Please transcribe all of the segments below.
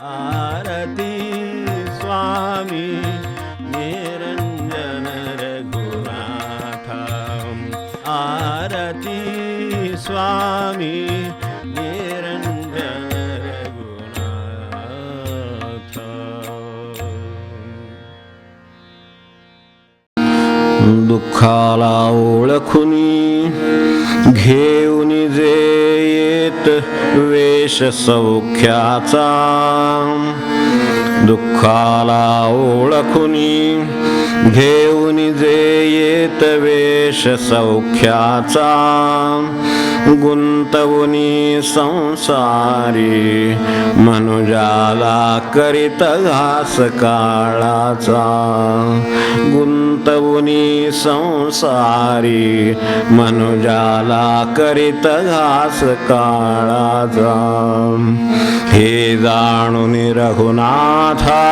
आरती स्वामी निरंजन रघुनाथा, आरती स्वामी निरंजन रघुनाथा. दुःखाला ओळखुनी घेऊन जे येत वेश सौख्याचा, दुःखाला ओळखुनी घेऊन जे येत वेश सौख्याचा, गुंतवुनी संसारी मनुजाला करीत घास काळाचा, गुंतवुनी संसारी मनुजाला करीत घास काळाचा. हे जाणून रघुनाथा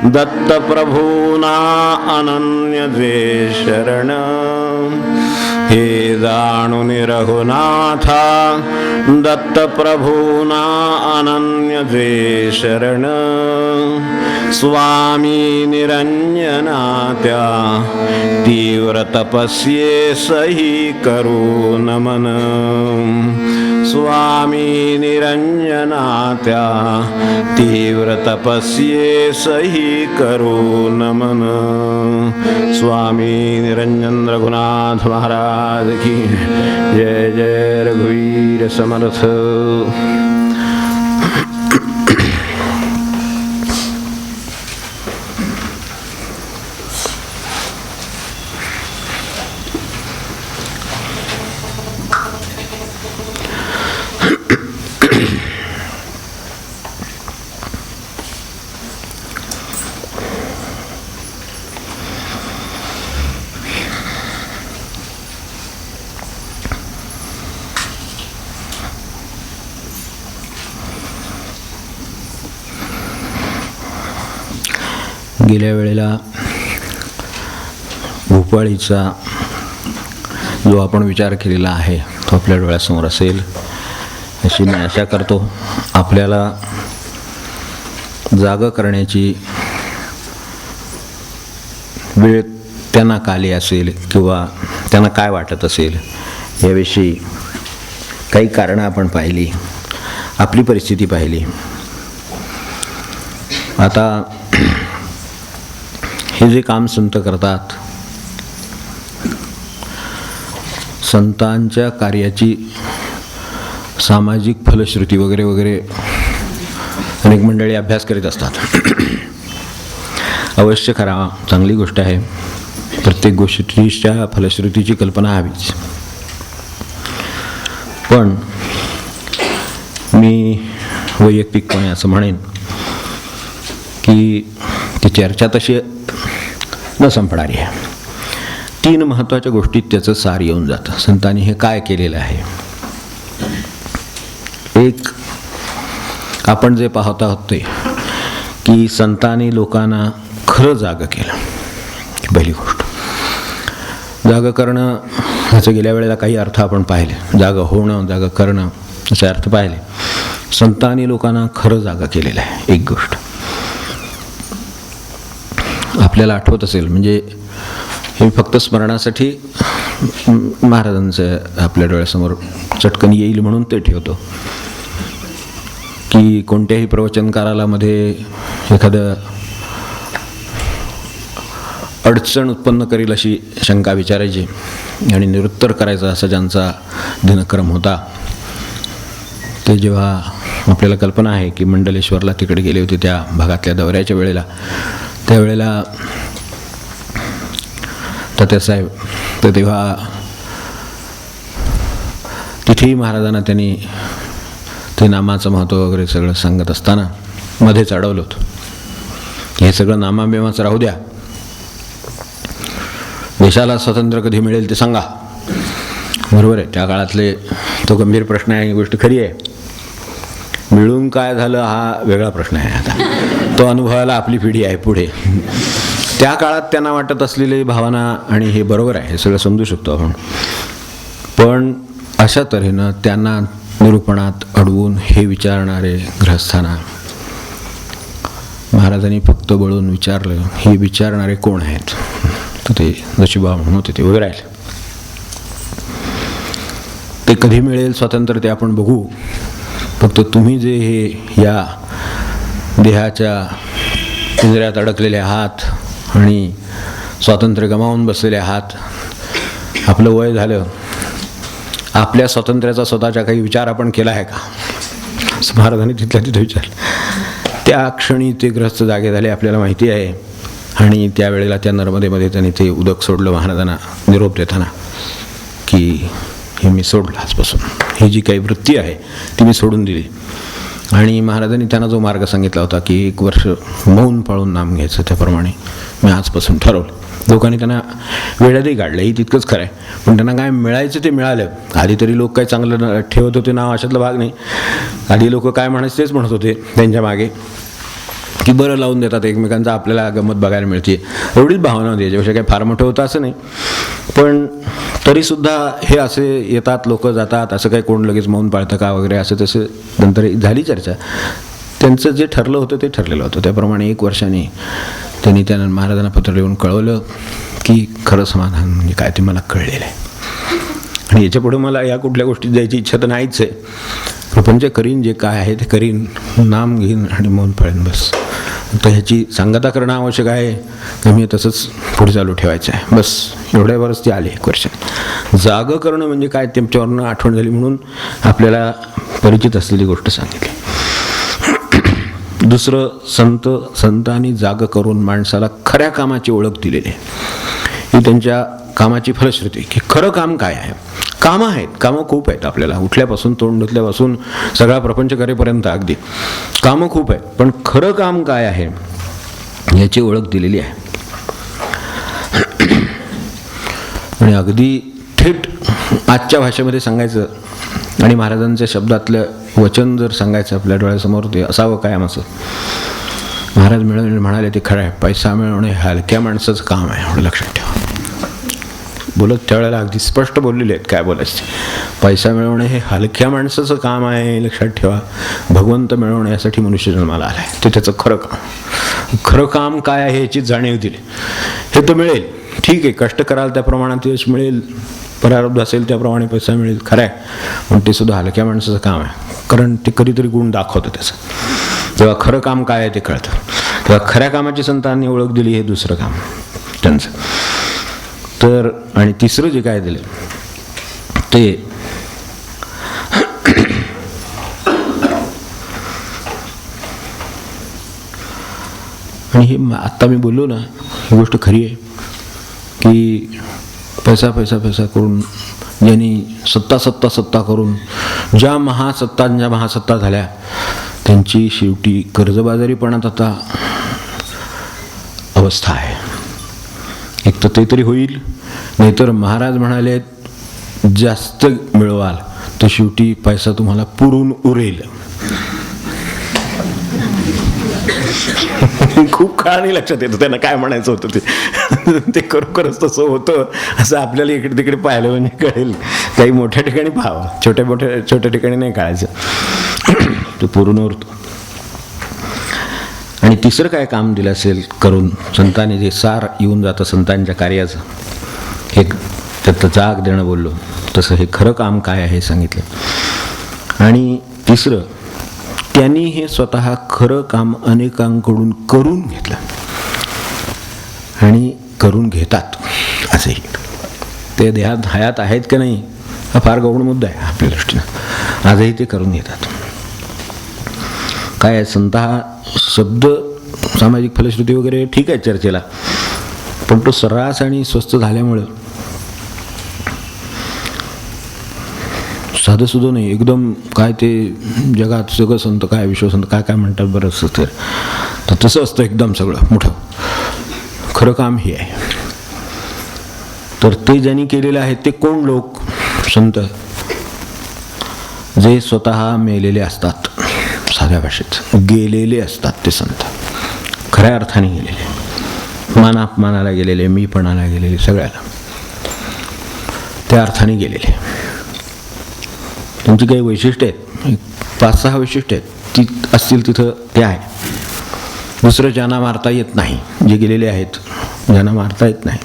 दत्त प्रभूना अनन्य जे शरण, हे जाणून रघुनाथा दत्त प्रभूना अनन्य जे शरण, स्वामी निरंजना त्या तीव्र तपस्ये सही करू नमन, स्वामी निरंजना त्या तीव्र तपस्ये सही करू नमन. स्वामी निरंजन रघुनाथ महाराज की जय. जय रघुवीर समर्थ. गेल्या वेळेला भोपाळीचा जो आपण विचार केलेला आहे तो आपल्या डोळ्यासमोर असेल अशी मी आशा करतो. आपल्याला जाग करण्याची वेळ त्यांना का आली असेल किंवा त्यांना काय वाटत असेल याविषयी काही कारणं आपण पाहिली, आपली परिस्थिती पाहिली. आता हे जे काम संत करतात, संतांच्या कार्याची सामाजिक फलश्रुती वगैरे वगैरे अनेक मंडळी अभ्यास करीत असतात. अवश्य करा, चांगली गोष्ट आहे. प्रत्येक गोष्टीच्या फलश्रुतीची कल्पना हवीच. पण मी वैयक्तिकपणे असं म्हणेन की ती चर्चा तशी न संपणारी आहे. 3 महत्त्वाच्या गोष्टीत त्याचं सार येऊन जातं. संतांनी हे काय केलेलं आहे. एक, आपण जे पाहत आहोत ते की संतांनी लोकांना खरं जागं केलं. पहिली गोष्ट, जागं करणं ह्याचं गेल्या वेळेला काही अर्थ आपण पाहिले. जागं होणं, जागं करणं असे अर्थ पाहिले. संतांनी लोकांना खरं जागं केलेलं आहे. एक गोष्ट आपल्याला आठवत असेल, म्हणजे हे फक्त स्मरणासाठी महाराजांचं आपल्या डोळ्यासमोर चटकन येईल म्हणून ते ठेवतो की कोणत्याही प्रवचनकाराला मध्ये एखादं अडचण उत्पन्न करेल अशी शंका विचारायची आणि निरुत्तर करायचा असा ज्यांचा दिनक्रम होता, ते जेव्हा आपल्याला कल्पना आहे की मंडलेश्वरला तिकडे गेले होते त्या भागातल्या दौऱ्याच्या वेळेला, त्यावेळेला तात्यासाहेब तर तेव्हा तिथेही महाराजांना त्यांनी ते नामाचं महत्त्व वगैरे सगळं सांगत असताना मध्येच अडवलं होतं. हे सगळं नामाबिमाचं राहू द्या, देशाला स्वातंत्र्य कधी मिळेल ते सांगा. बरोबर आहे, त्या काळातले तो गंभीर प्रश्न आहे. ही गोष्ट खरी आहे. मिळून काय झालं हा वेगळा प्रश्न आहे. आता तो अनुभवायला आपली पिढी आहे पुढे. त्या काळात त्यांना वाटत असलेली भावना आणि हे बरोबर आहे, हे सगळं समजू शकतो आपण. पण अशा तऱ्हेनं त्यांना निरूपणात अडवून हे विचारणारे ग्रहस्थांना महाराजांनी फक्त वळून विचारलं, हे विचारणारे कोण आहेत? तर ते नशिबा म्हणून होते ते उभे राहिले. ते कधी मिळेल स्वातंत्र्य ते आपण बघू, फक्त तुम्ही जे हे या देहाच्या पिंजऱ्यात अडकलेले आहात आणि स्वातंत्र्य गमावून बसलेले आहात, आपलं वय झालं, आपल्या स्वातंत्र्याचा स्वतःच्या काही विचार आपण केला आहे का? असं महाराजांनी तिथल्या तिथं विचारलं. त्या क्षणी ते ग्रस्त जागे झाले, आपल्याला माहिती आहे. आणि त्यावेळेला त्या नर्मदेमध्ये त्यांनी ते उदक सोडलं महाराजांना निरोप देताना, की हे मी सोडलं आजपासून, ही जी काही वृत्ती आहे ती मी सोडून दिली. आणि महाराजांनी त्यांना जो मार्ग सांगितला होता की 1 वर्ष मौन पाळून नाम घ्यायचं, त्याप्रमाणे मी आजपासून ठरवलं. लोकांनी त्यांना वेळातही काढलं, ही तितकंच खरं आहे. पण त्यांना काय मिळायचं ते मिळालं. आधी तरी लोक काही चांगलं ठेवत होते नाव, अशातला भाग नाही. आधी लोक काय म्हणायचं तेच म्हणत होते त्यांच्या मागे, की बरं लावून देतात एकमेकांचं, आपल्याला गंमत बघायला मिळते, एवढीच भावना होती. याच्यापेक्षा काही फार मोठं होतं असं नाही. पण तरीसुद्धा हे असे येतात, लोक जातात, असं काही कोण लगेच मौन पाळतं का वगैरे असं तसं नंतर झाली चर्चा. त्यांचं जे ठरलं होतं ते ठरलेलं होतं. त्याप्रमाणे 1 वर्षाने त्यांनी त्यांना महाराजांना पत्र लिहून कळवलं की खरं समाधान म्हणजे काय ते मला कळलेलं आहे. आणि याच्यापुढे मला या कुठल्या गोष्टीत जायची इच्छा तर नाहीच आहे. प्रपंच करीन, जे काय आहे ते करीन, नाम घेईन आणि मौन पाळीन बस. तर ह्याची सांगता करणं आवश्यक आहे की मी तसंच पुढे चालू ठेवायचं आहे बस. एवढ्यावरच ते आले 1 वर्ष. जागं करणं म्हणजे काय त्यांच्यावरनं आठवण झाली म्हणून आपल्याला परिचित असलेली गोष्ट सांगितली. दुसरं, संतांनी जागं करून माणसाला खऱ्या कामाची ओळख दिलेली आहे. ही त्यांच्या कामाची फलश्रुती, की खरं काम काय आहे. कामं आहेत, कामं खूप आहेत आपल्याला, उठल्यापासून तोंड धुतल्यापासून सगळा प्रपंच करेपर्यंत अगदी कामं खूप आहेत. पण खरं काम काय आहे याची ओळख दिलेली आहे. आणि अगदी थेट आजच्या भाषेमध्ये सांगायचं आणि महाराजांच्या शब्दातलं वचन जर सांगायचं आपल्या डोळ्यासमोर, ते असावं कायमाचं. महाराज म्हणाले ते खरं आहे, पैसा मिळवणे हलक्या माणसाचं काम आहे, एवढं लक्षात ठेवा. बोलत त्यावेळेला अगदी स्पष्ट बोललेले आहेत काय बोलायचे. पैसा मिळवणे हे हलक्या माणसाचं काम आहे, लक्षात ठेवा. भगवंत मिळवण्यासाठी मनुष्य जन्माला आला आहे, ते त्याचं खरं काम. खरं काम काय आहे याची जाणीव दिली. हे तर मिळेल, ठीक आहे, कष्ट कराल त्या प्रमाणात यश मिळेल, प्रारब्ध असेल त्याप्रमाणे पैसा मिळेल, खरं आहे. पण ते सुद्धा हलक्या माणसाचं काम आहे, कारण ते कधीतरी गुण दाखवतं त्याचं. तेव्हा खरं काम काय आहे ते कळतं. तेव्हा खऱ्या कामाची संतांनी ओळख दिली, हे दुसरं काम त्यांचं. तर आणि तिसरं जे काय दिलं ते आणि हे आत्ता मी बोललो ना, ही गोष्ट खरी आहे की पैसा पैसा पैसा करून ज्यांनी सत्ता करून ज्या महासत्ता झाल्या, त्यांची शेवटी कर्जबाजारीपणात आता अवस्था आहे. एक तर ते तरी होईल, नाहीतर महाराज म्हणाले जास्त मिळवाल तर शेवटी पैसा तुम्हाला पुरून उरेल. खूप काळाने लक्षात येतं त्यांना काय म्हणायचं होतं ते खरोखरच तसं होतं असं आपल्याला इकडे तिकडे पाहिलं म्हणजे कळेल. काही मोठ्या ठिकाणी पाहावं, छोट्या ठिकाणी नाही कळायचं. तो पूर्ण उरतो. आणि तिसरं काय काम दिलं असेल करून संतांनी, जे सार येऊन जातं संतांच्या कार्याचं, हे त्याचं जाग देणं बोललो, तसं हे खरं काम काय आहे हे सांगितलं. आणि तिसरं, त्यांनी हे स्वतः खरं काम अनेकांकडून करून घेतलं आणि करून घेतात. असंही ते देहात हयात आहेत का नाही हा फार गौण मुद्दा आहे आपल्या दृष्टीनं. आजही ते करून घेतात. काय संत हा शब्द सामाजिक फलश्रुती वगैरे ठीक आहे चर्चेला, पण तो सर्रास आणि स्वस्त झाल्यामुळं साधं सुद्धा नाही, एकदम काय ते जगात सगळं संत काय विश्वसंत काय काय म्हणतात बरंच तर तसं असतं एकदम सगळं मोठं. खरं काम हे आहे. तर ते ज्यांनी केलेलं आहे ते कोण लोक? संत, जे स्वतः मेलेले असतात, साध्या भाषेत गेलेले असतात ते संत, खऱ्या अर्थाने गेलेले, मानापमानाला गेलेले, मीपणाला गेलेले, सगळ्याला त्या अर्थाने गेलेले. त्यांची काही वैशिष्ट्य आहेत, 5-6 वैशिष्ट्य आहेत, ती असतील तिथं ते आहे. दुसरं ज्यांना मारता येत नाही, जे गेलेले आहेत, ज्यांना मारता येत नाही,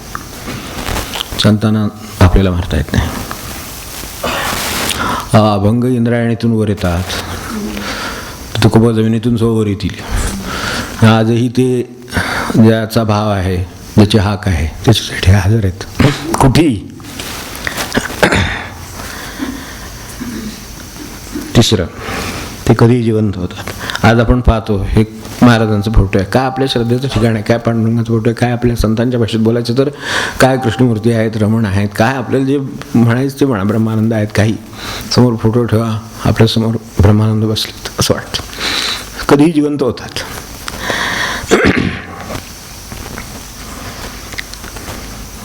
संतांना आपल्याला मारता येत नाही. अभंग इंद्रायणीतून वर येतात, तुकोबा जमिनीतून वर येतील. आजही ते ज्याचा भाव आहे, ज्याची हाक आहे, त्याच्यासाठी हजर आहेत कुठेही. तिसरं, ते कधीही जिवंत होतात. आज आपण पाहतो हे महाराजांचा फोटो आहे, काय आपल्या श्रद्धेचं ठिकाण आहे, काय पांडुरंगाचा फोटो आहे, काय आपल्या संतांच्या भाषेत बोलायचं तर काय कृष्णमूर्ती आहेत, रमण आहेत, काय आपल्याला जे म्हणायचं ते म्हणा, ब्रह्मानंद आहेत. काही समोर फोटो ठेवा, आपल्यासमोर ब्रह्मानंद बसलेत असं वाटतं. कधीही जिवंत होतात.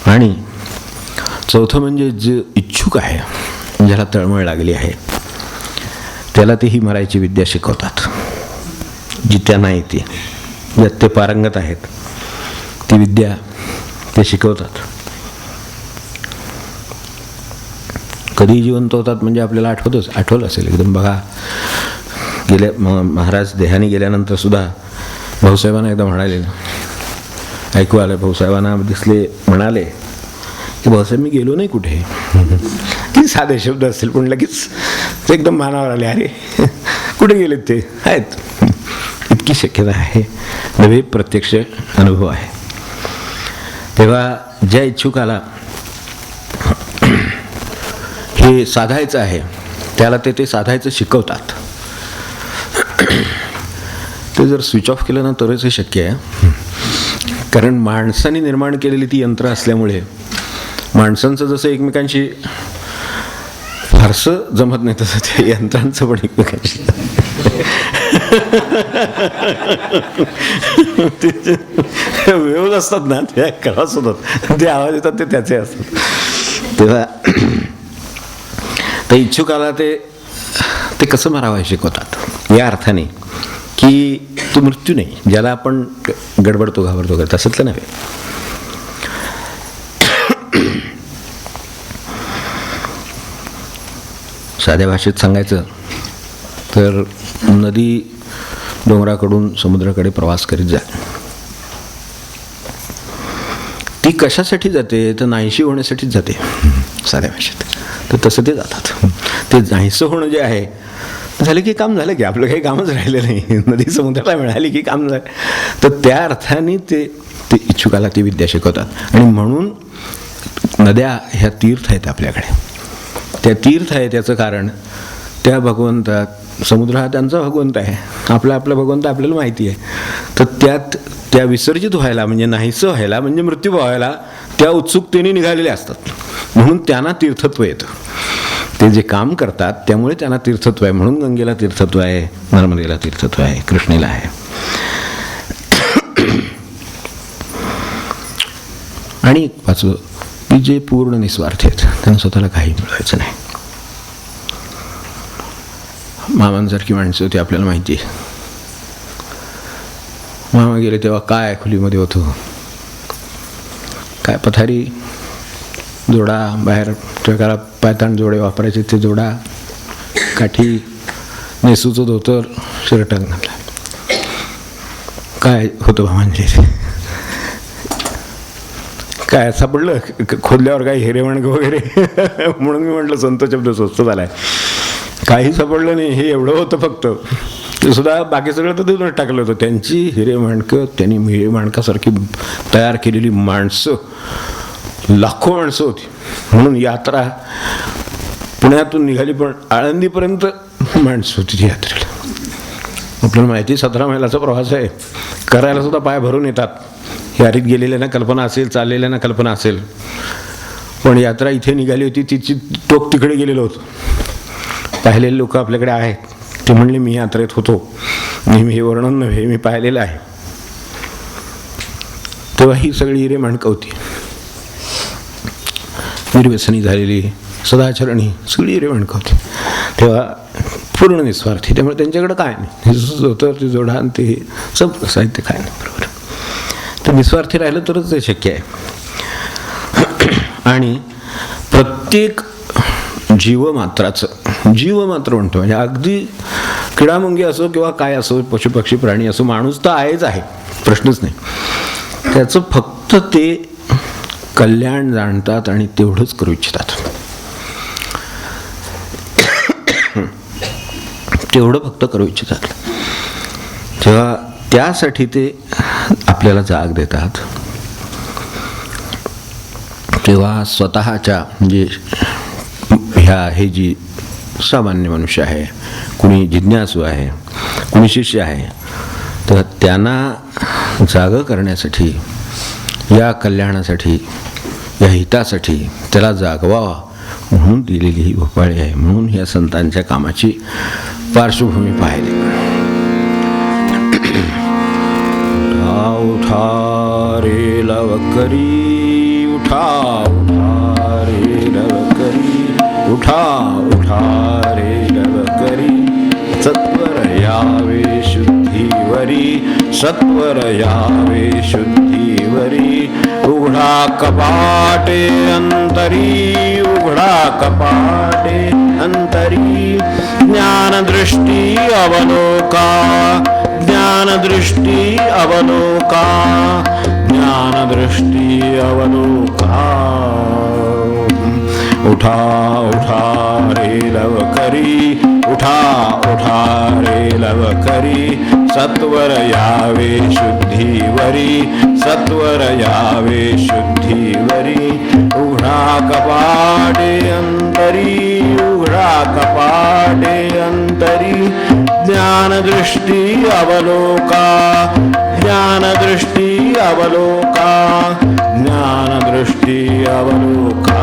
आणि चौथं म्हणजे जे इच्छुक आहे, ज्याला तळमळ लागली आहे, त्याला तेही मरायची विद्या शिकवतात, जी त्यांना येते, ज्यात ते पारंगत आहेत, ती विद्या ते शिकवतात. कधी जिवंत होतात म्हणजे आपल्याला आठवलं असेल एकदम. बघा, गेल्या महाराज देहानी गेल्यानंतर सुद्धा भाऊसाहेबांना एकदा म्हणाले, ऐकू आलं, भाऊसाहेबांना दिसले, म्हणाले की भाऊसाहेब मी गेलो नाही कुठे. की साधे शब्द असतील पण लगेच ते एकदम मानावर आले, अरे कुठे गेलेत ते, आहेत. इतकी शक्यता आहे, नवे प्रत्यक्ष अनुभव आहे. तेव्हा ज्या इच्छुकाला हे साधायचं आहे त्याला ते साधायचं शिकवतात. ते जर स्विच ऑफ केलं ना तरच हे शक्य आहे. कारण माणसाने निर्माण केलेली ती यंत्र असल्यामुळे माणसांचं जसं एकमेकांशी फारसं जमत नाही, तसं ते यंत्रांचं पण एकमेकांशी व्यवस्थ असतात ना, त्या क्रॉस होतात, ते आवाज येतात ते त्याचे असतात. तेव्हा त्या इच्छुकाला ते कसं मारावं हे शिकवतात, या अर्थाने की तो मृत्यू नाही, ज्याला आपण गडबडतो घाबरतो का, तसंच नव्हे. साध्या भाषेत सांगायचं तर नदी डोंगराकडून समुद्राकडे प्रवास करीत जाते. ती कशासाठी जाते तर नाहीशी होण्यासाठीच जाते साध्या भाषेत. तर तसं ते जातात. ते नाहीसं होणं जे आहे, झालं की काम झालं की, आपलं काही कामच राहिलं नाही, नदी समुद्राला मिळाली की काम झालं. तर त्या अर्थाने ते इच्छुकाला ती विद्या शिकवतात. आणि म्हणून नद्या ह्या तीर्थ आहेत आपल्याकडे. त्या तीर्थ आहे त्याचं कारण त्या भगवंतात, समुद्र हा त्यांचा भगवंत आहे, आपला भगवंत आपल्याला माहिती आहे. तर त्या विसर्जित व्हायला म्हणजे नाहीसं व्हायला म्हणजे मृत्यू व्हायला त्या उत्सुकतेने निघालेले असतात. म्हणून त्यांना तीर्थत्व येतं. ते जे काम करतात त्यामुळे त्यांना तीर्थत्व आहे. म्हणून गंगेला तीर्थत्व आहे, नर्मदेला तीर्थत्व आहे, कृष्णेला आहे. आणि पाचवं की जे पूर्ण निस्वार्थ आहेत, त्यांना स्वतःला काही मिळवायचं नाही. मामांसारखी माणसं होती, आपल्याला माहिती आहे. मामा गेले तेव्हा काय खोलीमध्ये होतं, काय पथारी जोडा, बाहेर जगाला पायताण जोडे वापरायचे ते जोडा, काठी, नेसूचं धोतर, शर्ट घातला. काय होतं मामांचे, काय सापडलं खोदल्यावर काही हिरेवणगं वगैरे. म्हणून मी म्हटलं संत शब्द स्वस्त झालाय. काही सापडलं नाही, हे एवढं होतं फक्त. ते सुद्धा बाकी सगळं तर तिथून टाकलं होतं. त्यांची हिरेमाणकं, त्यांनी हिरेमाणकासारखी तयार केलेली माणसं, लाखो माणसं होती. म्हणून यात्रा पुण्यातून निघाली पण आळंदीपर्यंत माणसं होती ती यात्रेला. आपल्याला माहिती 17 मैलाचा प्रवास आहे, करायला सुद्धा पाय भरून येतात. यारीत गेलेल्यांना कल्पना असेल, चाललेल्यांना कल्पना असेल. पण यात्रा इथे निघाली होती, तिची टोक तिकडे गेलेलं होतं. पाहिलेले लोक आपल्याकडे आहेत, ते म्हणले मी यात्रेत होतो, नेहमी हे वर्णन नव्हे, मी पाहिलेलं आहे. तेव्हा ही सगळी हिरे माणकं होती, निर्व्यसनी झालेली, सदाचरणी सगळी हिरे माणकं होती. तेव्हा पूर्ण निस्वार्थी, त्यामुळे त्यांच्याकडे काय नाही, होतं ते जोडा आणि ते सब साहित्य काय नाही. बरोबर, तर निस्वार्थी राहिलं तरच ते शक्य आहे. आणि प्रत्येक जीवमात्र म्हणतो, म्हणजे अगदी किडामुंगी असो किंवा काय असो, पशुपक्षी प्राणी असो, माणूस तर आहेच आहे, प्रश्नच नाही. त्याचं फक्त ते कल्याण जाणतात आणि तेवढंच करू इच्छितात. तेवढं फक्त करू इच्छितात. तेव्हा त्यासाठी ते आपल्याला जाग देतात. तेव्हा स्वतःच्या म्हणजे हे जी सामान्य मनुष्य आहे, कुणी जिज्ञासू आहे, कुणी शिष्य आहे, तर त्यांना जाग करण्यासाठी, या कल्याणासाठी, या हितासाठी त्याला जागवावा म्हणून दिलेली ही भोपाळी आहे. म्हणून या संतांच्या कामाची पार्श्वभूमी पाहिली. उठा रे लवकरी, उठा उठा रे लवकरी, उठा उठा रे लवकरी, सत्वर यावे शुद्धीवरी, सत्वर यावे शुद्धीवरी. उघडा कपाटे अंतरी, उघडा कपाटे अंतरी, ज्ञानदृष्टी अवलोका, ज्ञानदृष्टी अवलोका, ज्ञानदृष्टी अवलोका. उठा उठा रे लवकरी, उठा उठा रे लवकरी, सत्वर यावे शुद्धीवरी, सत्वर यावे शुद्धीवरी. उघडा कपाटे अंतरी, उघडा कपाटे अंतरी, ज्ञानदृष्टी अवलोका, ज्ञानदृष्टी अवलोका, ज्ञानदृष्टी अवलोका.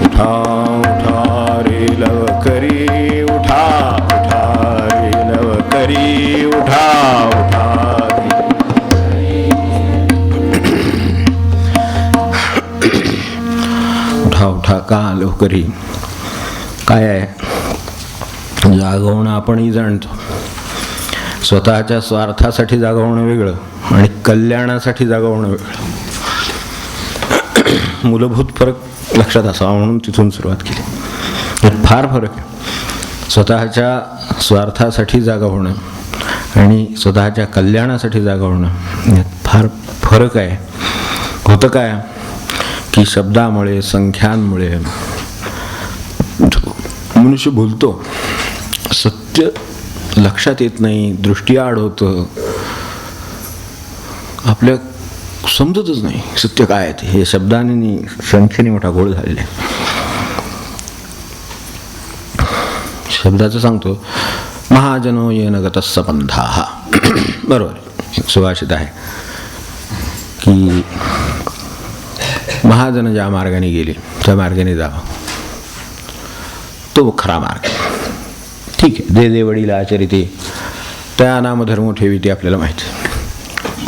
उठा उठा रे लवकरी, उठा उठा रे लवकरी, उठा उठा. उठा उठा का लवकरी काय आहे? जागवणं आपणही जाणतो. स्वतःच्या स्वार्थासाठी जागवणं वेगळं आणि कल्याणासाठी जागवणं वेगळं. मूलभूत फरक लक्षात असावा म्हणून तिथून सुरुवात केली. यात फार फरक आहे. स्वतःच्या स्वार्थासाठी जागा होणं आणि स्वतःच्या कल्याणासाठी जागा होणं यात फार फरक आहे. होतं काय की शब्दामुळे, संख्यांमुळे मनुष्य भुलतो, सत्य लक्षात येत नाही, दृष्टीआड होतं, आपल्या समजतच नाही सत्य काय आहे ते. हे शब्दाने संख्येने मोठा घोळ झालेला आहे. शब्दाचं सांगतो, महाजनो येन गतस्स पंथाः. बरोबर, एक सुभाषित आहे की महाजन ज्या मार्गाने गेले त्या मार्गाने जावं, तो खरा मार्ग. ठीक आहे, दे वडील आचरिते त्या नामधर्म ठेवी, ते आपल्याला माहिती.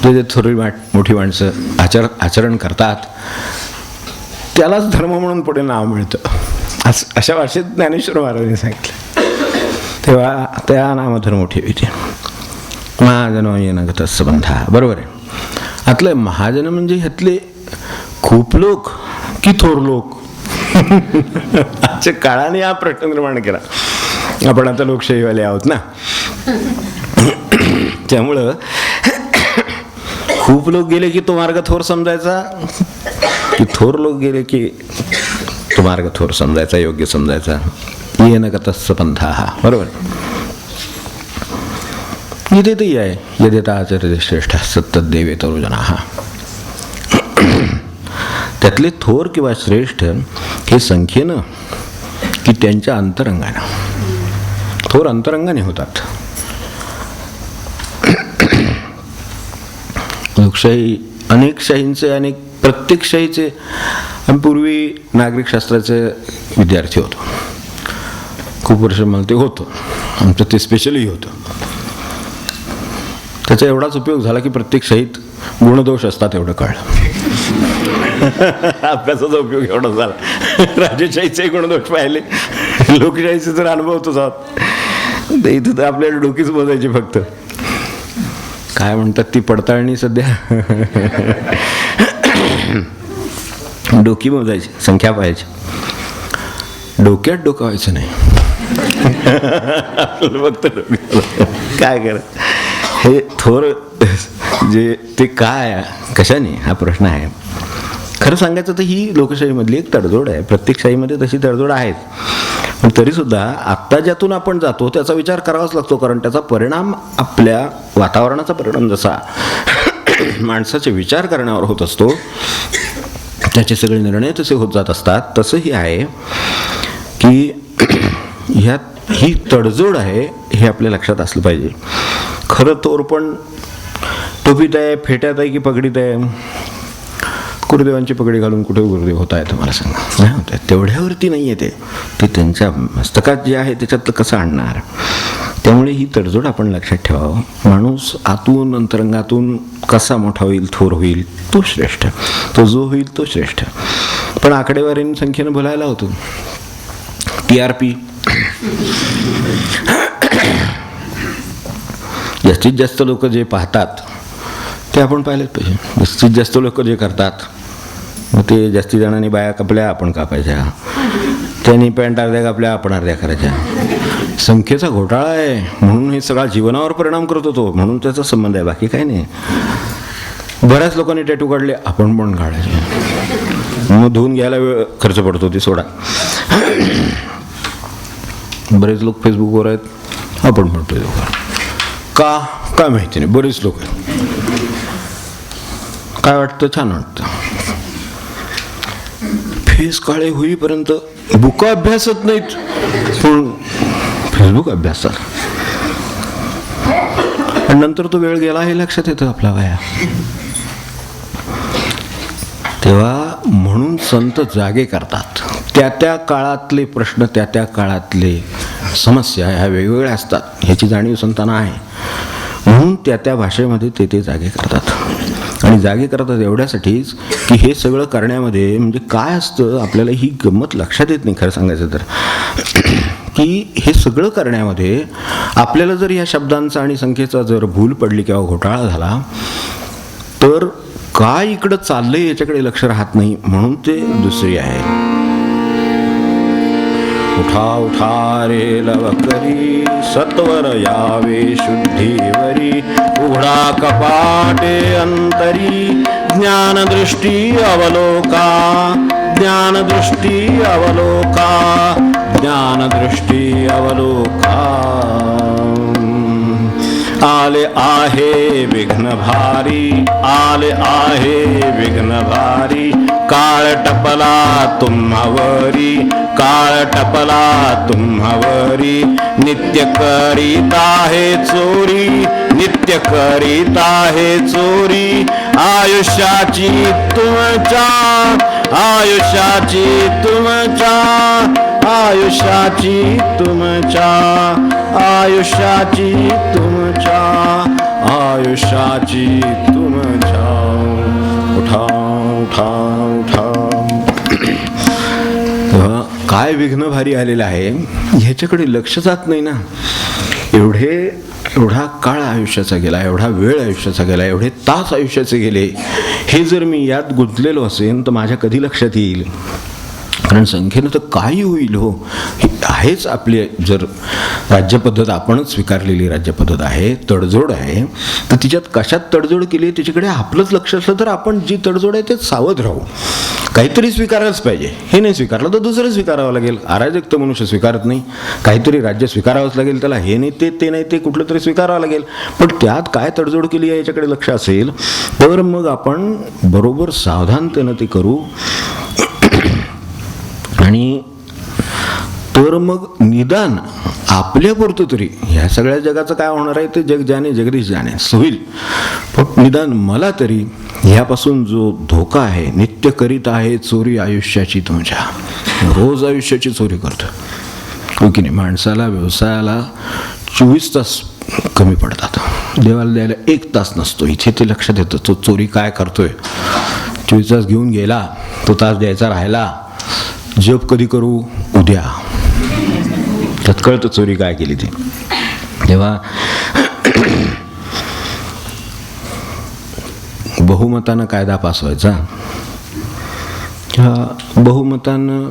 जे थोडी मोठी माणसं आचरण करतात त्यालाच धर्म म्हणून पुढे नाव मिळतं, अशा भाषेत ज्ञानेश्वर महाराजांनी सांगितलं. तेव्हा त्या नामधर्म ठेवीते महाजन येणं गतस्स पंथाः. बरोबर आहे. आतले महाजन म्हणजे ह्यातले खूप लोक की थोर लोक? आजच्या काळाने हा प्रश्न निर्माण केला. आपण आता लोकशाहीवाले आहोत ना, त्यामुळं खूप लोक गेले की तो मार्ग थोर समजायचा, की थोर लोक गेले की तो मार्ग थोर समजायचा, योग्य समजायचा. येन गतस्स पंथाः. बरोबर. इथे आहे यदेता आचर्यते श्रेष्ठ सत्तद्देवे तरुजनाः. त्यातले थोर किंवा श्रेष्ठ हे संख्येनं की त्यांच्या अंतरंगानं. थोर अंतरंगाने होतात. लोकशाही अनेक शाहींचे, प्रत्येक शाहीचे. आम्ही पूर्वी नागरिक शास्त्राचे विद्यार्थी होतो. खूप वर्ष मला ते होतं. आमचं ते स्पेशली होतं. त्याचा एवढाच उपयोग झाला की प्रत्येक शाहीत गुणदोष असतात एवढं कळलं. अभ्यासाचा उपयोग एवढा झाला. राजेशाहीचे गुणदोष पाहिले, लोकशाहीचे तर अनुभवतोच आहोत. ते इथं तर आपल्याला डोकीच मोजायची फक्त. काय म्हणतात ती पडताळणी सध्या, डोकी मोजायची, संख्या पाहायची. डोक्यात डोकावायचं नाही. फक्त काय करा हे थोर जे ते काय कशाने हा प्रश्न आहे. खरं सांगायचं तर ही लोकशाहीमधली एक तडजोड आहे. प्रत्येक शाहीमध्ये तशी तडजोड आहेच, पण तरीसुद्धा आत्ता ज्यातून आपण जातो त्याचा विचार करावाच लागतो, कारण त्याचा परिणाम आपल्या वातावरणाचा परिणाम जसा माणसाचे विचार करण्यावर होत असतो, त्याचे सगळे निर्णय तसे होत जात असतात. तसंही आहे की ह्यात ही तडजोड आहे हे आपल्या लक्षात असलं पाहिजे. खरं तोर पण टोपीत आहे, फेट्यात आहे की पगडीत आहे? गुरुदेवांची पगडी घालून कुठे गुरुदेव होत आहे तुम्हाला सांगा? नाही होत आहे. तेवढ्यावरती नाही आहे ते त्यांच्या मस्तकात जे आहे त्याच्यातलं कसं आणणार. त्यामुळे ही तडजोड आपण लक्षात ठेवावं. माणूस आतून अंतरंगातून कसा मोठा होईल, थोर होईल, तो श्रेष्ठ, तो जो होईल तो श्रेष्ठ. पण आकडेवारीने संख्येनं बोलायला होतं. TRP जास्तीत जास्त लोक जे पाहतात ते आपण पाहिलेच पाहिजे. जास्तीत जास्त लोक जे करतात मग ते जास्ती जणांनी बाया कापल्या, आपण कापायच्या. त्यांनी पॅन्ट अर्ध्या कापल्या, आपण अर्ध्या करायच्या. संख्येचा घोटाळा आहे म्हणून हे सगळा जीवनावर परिणाम करत होतो, म्हणून त्याचा संबंध आहे, बाकी काही नाही. बऱ्याच लोकांनी टॅटू काढले, आपण पण काढायचे. मग धुवून घ्यायला वेळ खर्च पडतो, ते सोडा. बरेच लोक फेसबुकवर आहेत, आपण पण फेसबुकवर. का काय माहिती नाही, बरेच लोक आहेत. काय वाटतं? छान वाटतं. फेस काळे होईपर्यंत बुक अभ्यासत नाहीत, पण फेसबुक अभ्यासतात. आणि नंतर तो वेळ गेला हे लक्षात येतं आपला वया. तेव्हा म्हणून संत जागे करतात. त्या त्या काळातले प्रश्न, त्या त्या काळातले समस्या ह्या वेगवेगळ्या असतात, ह्याची जाणीव संतांना आहे. म्हणून त्या त्या भाषेमध्ये ते जागे करतात. आणि जागे करतात एवढ्यासाठीच की हे सगळं करण्यामध्ये म्हणजे काय असतं आपल्याला ही गंमत लक्षात येत नाही खरं सांगायचं तर. की हे सगळं करण्यामध्ये आपल्याला जर या शब्दांचा आणि संख्येचा जर भूल पडली किंवा घोटाळा झाला तर काय इकडं चाललंय याच्याकडे लक्ष राहत नाही. म्हणून ते दुसरी आहे. उठा उठा रे लवकरी, सत्वर यावे शुद्धीवरी. उघडा कपाटे अंतरी, ज्ञानदृष्टी अवलोका. ज्ञानदृष्टी अवलोका, ज्ञानदृष्टी अवलोका. आले आहे विघ्न भारी, आले आहे विघ्न भारी. काळ टपला तुम्हावरी, काळ टपला तुम्हावरी. नित्य करीत आहे चोरी, नित्य करीत आहे चोरी. आयुष्याची तुमच्या, आयुष्याची तुमच्या, आयुष्याची तुमच्या, आयुष्याची तुमच्या, आयुष्याची तुमच्या. उठा उठा उठा. तेव्हा काय विघ्न भारी आलेलं आहे ह्याच्याकडे लक्ष जात नाही ना. एवढा काळ आयुष्याचा गेला, एवढा वेळ आयुष्याचा गेला, एवढे तास आयुष्याचे गेले. हे जर मी यात गुंतलेलो असेल तर माझ्या कधी लक्षात येईल? कारण संख्येनं तर काही होईल हो. हे आहेच आपली जर राज्यपद्धत आपणच स्वीकारलेली राज्यपद्धत आहे, तडजोड आहे, तर तिच्यात कशात तडजोड केली त्याच्याकडे आपलंच लक्ष असलं तर आपण जी तडजोड आहे ते सावध राहू. काहीतरी स्वीकारायलाच पाहिजे. हे नाही स्वीकारलं तर दुसरं स्वीकारावं लागेल. अराजक तर मनुष्य स्वीकारत नाही. काहीतरी राज्य स्वीकारावंच लागेल त्याला. हे नाही ते नाही ते कुठलं तरी स्वीकारावं लागेल. पण त्यात काय तडजोड केली आहे याच्याकडे लक्ष असेल तर मग आपण बरोबर सावधानतेनं ते करू. आणि तर मग निदान आपल्यापुरतं तरी ह्या सगळ्या जगाचं काय होणार आहे ते जग जाणे जगदीश जाणे होईल. पण निदान मला तरी ह्यापासून जो धोका आहे, नित्य करीत आहे चोरी आयुष्याची तुमच्या. रोज आयुष्याची चोरी करतो हो की नाही. माणसाला व्यवसायाला 24 तास कमी पडतात, देवाला द्यायला 1 तास नसतो. इथे ते लक्षात येतं तो चोरी काय करतोय. 24 तास घेऊन गेला, तो तास द्यायचा राहिला. जप कधी करू? उद्या. तत्काळ तर चोरी काय केली ती. तेव्हा बहुमतानं कायदा पास व्हायचा. ह्या बहुमतानं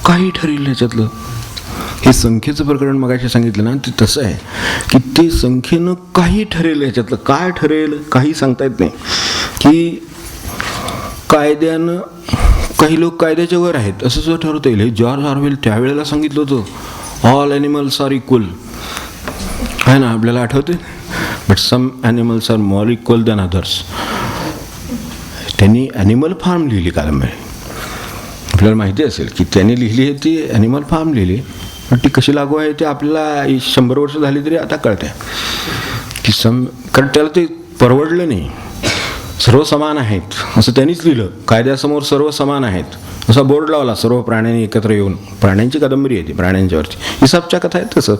काही ठरेल याच्यातलं. हे हे संख्येचं प्रकरण मगाशी सांगितलं ना, ते तसं आहे की ते संख्येनं काही ठरेल, याच्यातलं काय ठरेल काही सांगता येत नाही. की कायद्यानं काही लोक कायद्याच्या वर आहेत असं सुद्धा ठरवता येईल. हे जॉर्ज ऑरवेल त्यावेळेला सांगितलं होतं, ऑल ॲनिमल्स आर इक्वल, आहे ना, आपल्याला आठवते. But some animals are more equal than others. त्यांनी ॲनिमल फार्म लिहिली कादंबरी, आपल्याला माहिती असेल की त्यांनी लिहिली आहे ती ॲनिमल फार्म लिहिली. पण ती कशी लागू आहे ते आपल्याला 100 वर्ष झाली तरी आता कळते की कारण त्याला ते परवडलं नाही. सर्व समान आहेत असं त्यांनीच लिहिलं, कायद्यासमोर सर्व समान आहेत असा बोर्ड लावला सर्व प्राण्यांनी एकत्र येऊन. प्राण्यांची कादंबरी आहे ती, प्राण्यांच्यावरती. हिसाबच्या कथा आहेत तसं,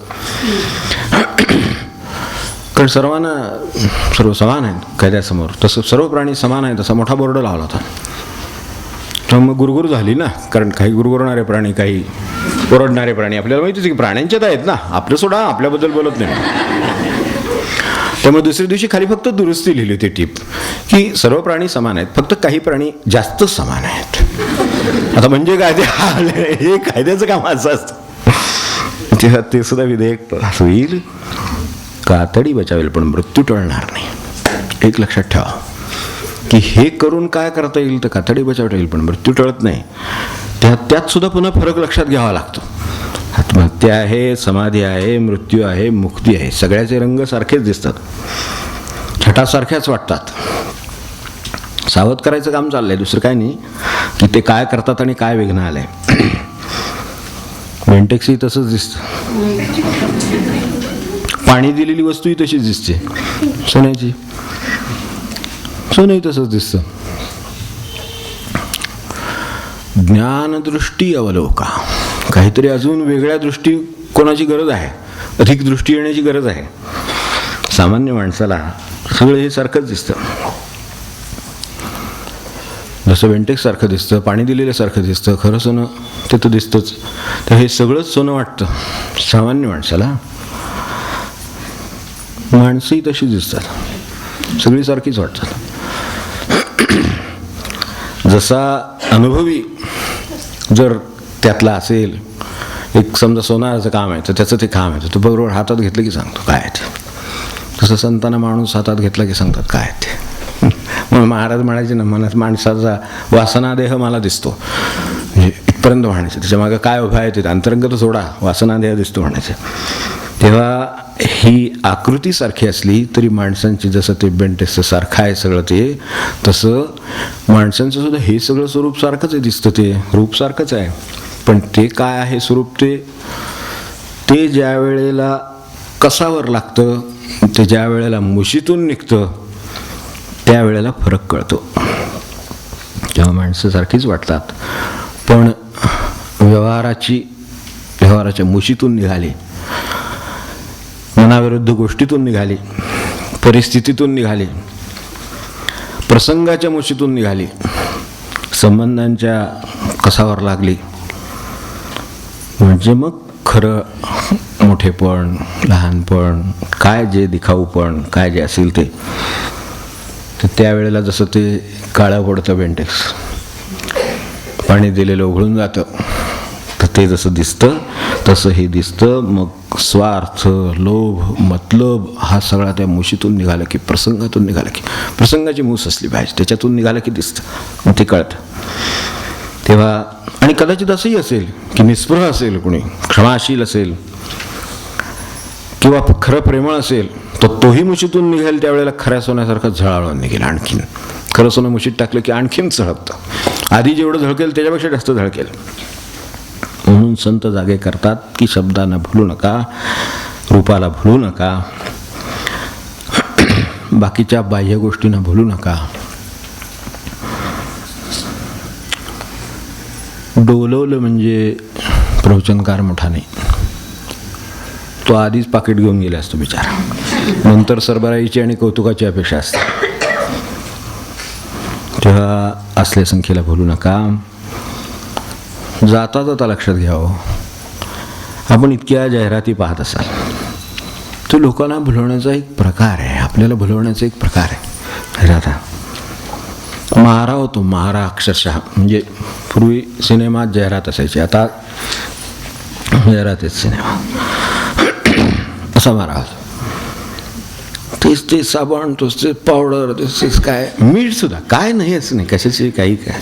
कारण सर्व समान आहेत कायद्यासमोर, तसं सर्व प्राणी समान आहेत असा मोठा बोर्ड लावला होता. तर मग गुरगुर झाली ना, कारण काही गुरगुरणारे प्राणी, काही ओरडणारे प्राणी. आपल्याला माहितीच की प्राण्यांच्यात आहेत ना, आपलं सोडा, आपल्याबद्दल बोलत नाही. त्यामुळे दुसऱ्या दिवशी खाली फक्त दुरुस्ती लिहिली होती टीप की सर्व प्राणी समान आहेत, फक्त काही प्राणी जास्त समान आहेत. आता म्हणजे काय ते, हे कायद्याचं काम असं असतं. तेव्हा ते सुद्धा विधेयक होईल, कातडी बचावेल पण मृत्यू टळणार नाही. एक लक्षात ठेवा की हे करून काय करता येईल तर कातडी बचावता येईल पण मृत्यू टळत नाही. त्यात सुद्धा पुन्हा फरक लक्षात घ्यावा लागतो. आत्महत्या आहे, समाधी आहे, मृत्यू आहे, मुक्ती आहे, सगळ्याचे रंग सारखेच दिसतात, छटासारख्याच वाटतात. सावध करायचं काम चाललंय, दुसरं काय नाही की ते काय करतात आणि काय विघ्न आलंय. बेंटेक्सही तसंच दिसतं, पाणी दिलेली वस्तूही तशीच दिसते, सोन्याची, सोनंही तसंच दिसतं. ज्ञानदृष्टी अवलोका, काहीतरी अजून वेगळ्या दृष्टिकोनाची गरज आहे, अधिक दृष्टी येण्याची गरज आहे. सामान्य माणसाला सगळं हे सारखंच दिसतं, जसं बेंटेक्स सारखं दिसतं, पाणी दिलेल्यासारखं दिसतं, खरं सोनं ते तर दिसतंच. तर हे सगळंच सोनं वाटतं सामान्य माणसाला. माणसंही तशी दिसतात, सगळी सारखीच वाटतात. जसा अनुभवी जर त्यातला असेल, एक समजा सोनाराचं काम आहे तर त्याचं ते काम आहे, तो बरोबर हातात घेतलं की सांगतो काय आहे ते. तसं संतांना माणूस हातात घेतला की सांगतात काय आहे ते. मग महाराज म्हणायचे ना, मनात माणसाचा वासनादेह मला दिसतो, म्हणजे इथपर्यंत म्हणायचं, त्याच्या मागं काय उभा आहे ते अंतरंगत सोडा, वासनादेह दिसतो म्हणायचं. तेव्हा ही आकृती सारखी असली तरी माणसांची, जसं ते बेंटेक्सचं सारखं आहे सगळं ते, तसं माणसांचं सुद्धा हे सगळं स्वरूप सारखंच आहे दिसतं, ते रूप सारखंच आहे. पण ते काय आहे स्वरूप, ते ज्या वेळेला कसावर लागतं, ते ज्या वेळेला मुशीतून निघतं त्यावेळेला फरक कळतो. जेव्हा माणसं सारखीच वाटतात पण व्यवहाराच्या मुशीतून निघाली, मनाविरुद्ध गोष्टीतून निघाली, परिस्थितीतून निघाली, प्रसंगाच्या मुशीतून निघाली, संबंधांच्या कसावर लागली, म्हणजे मग खरं मोठेपण, लहानपण, काय जे दिखाऊपण, काय जे असेल ते, तर त्यावेळेला जसं ते काळं पडतं बेंटेक्स, पाणी दिलेलं उघडून जातं, तर ते जसं दिसतं तसं हे दिसतं. मग स्वार्थ, लोभ, मतलब हा सगळा त्या मुशीतून निघाला की, प्रसंगातून निघाला की, प्रसंगाची मूस असली पाहिजे, त्याच्यातून निघालं की दिसतं, मग ते कळतं. तेव्हा आणि कदाचित असंही असेल की निस्पृह असेल, कुणी क्षमाशील असेल किंवा खरं प्रेमळ असेल, तर तोही मुशीतून निघेल त्यावेळेला खऱ्या सोन्यासारखं झळाळून निघेल. आणखीन खरं सोनं मुशीत टाकलं की आणखीन झळकतं, आधी जेवढं झळकेल त्याच्यापेक्षा जास्त झळकेल. म्हणून संत जागे करतात की शब्दांना भुलू नका, रूपाला भुलू नका, बाकीच्या बाह्य गोष्टींना भुलू नका. डोलवलं म्हणजे प्रवचनकार मोठा नाही, तो आधीच पाकिट घेऊन गेला असतो बिचारा, नंतर सरबराईची आणि कौतुकाची अपेक्षा असते. तेव्हा असल्या संख्येला भुलू नका. जाता जाता लक्षात घ्यावं, आपण इतक्या जाहिराती पाहत असाल, तो लोकांना भुलवण्याचा एक प्रकार आहे, आपल्याला भुलवण्याचा एक प्रकार आहे. जाता महारा होतो, महारा अक्षरशः, म्हणजे पूर्वी सिनेमात जाहिरात असायची, आता जयरातेच सिनेमा असा महाराज. तेच ते साबण, तोच ते पावडर, तेच काय मीठ सुद्धा काय नाही, असं नाही कशाची काही काय.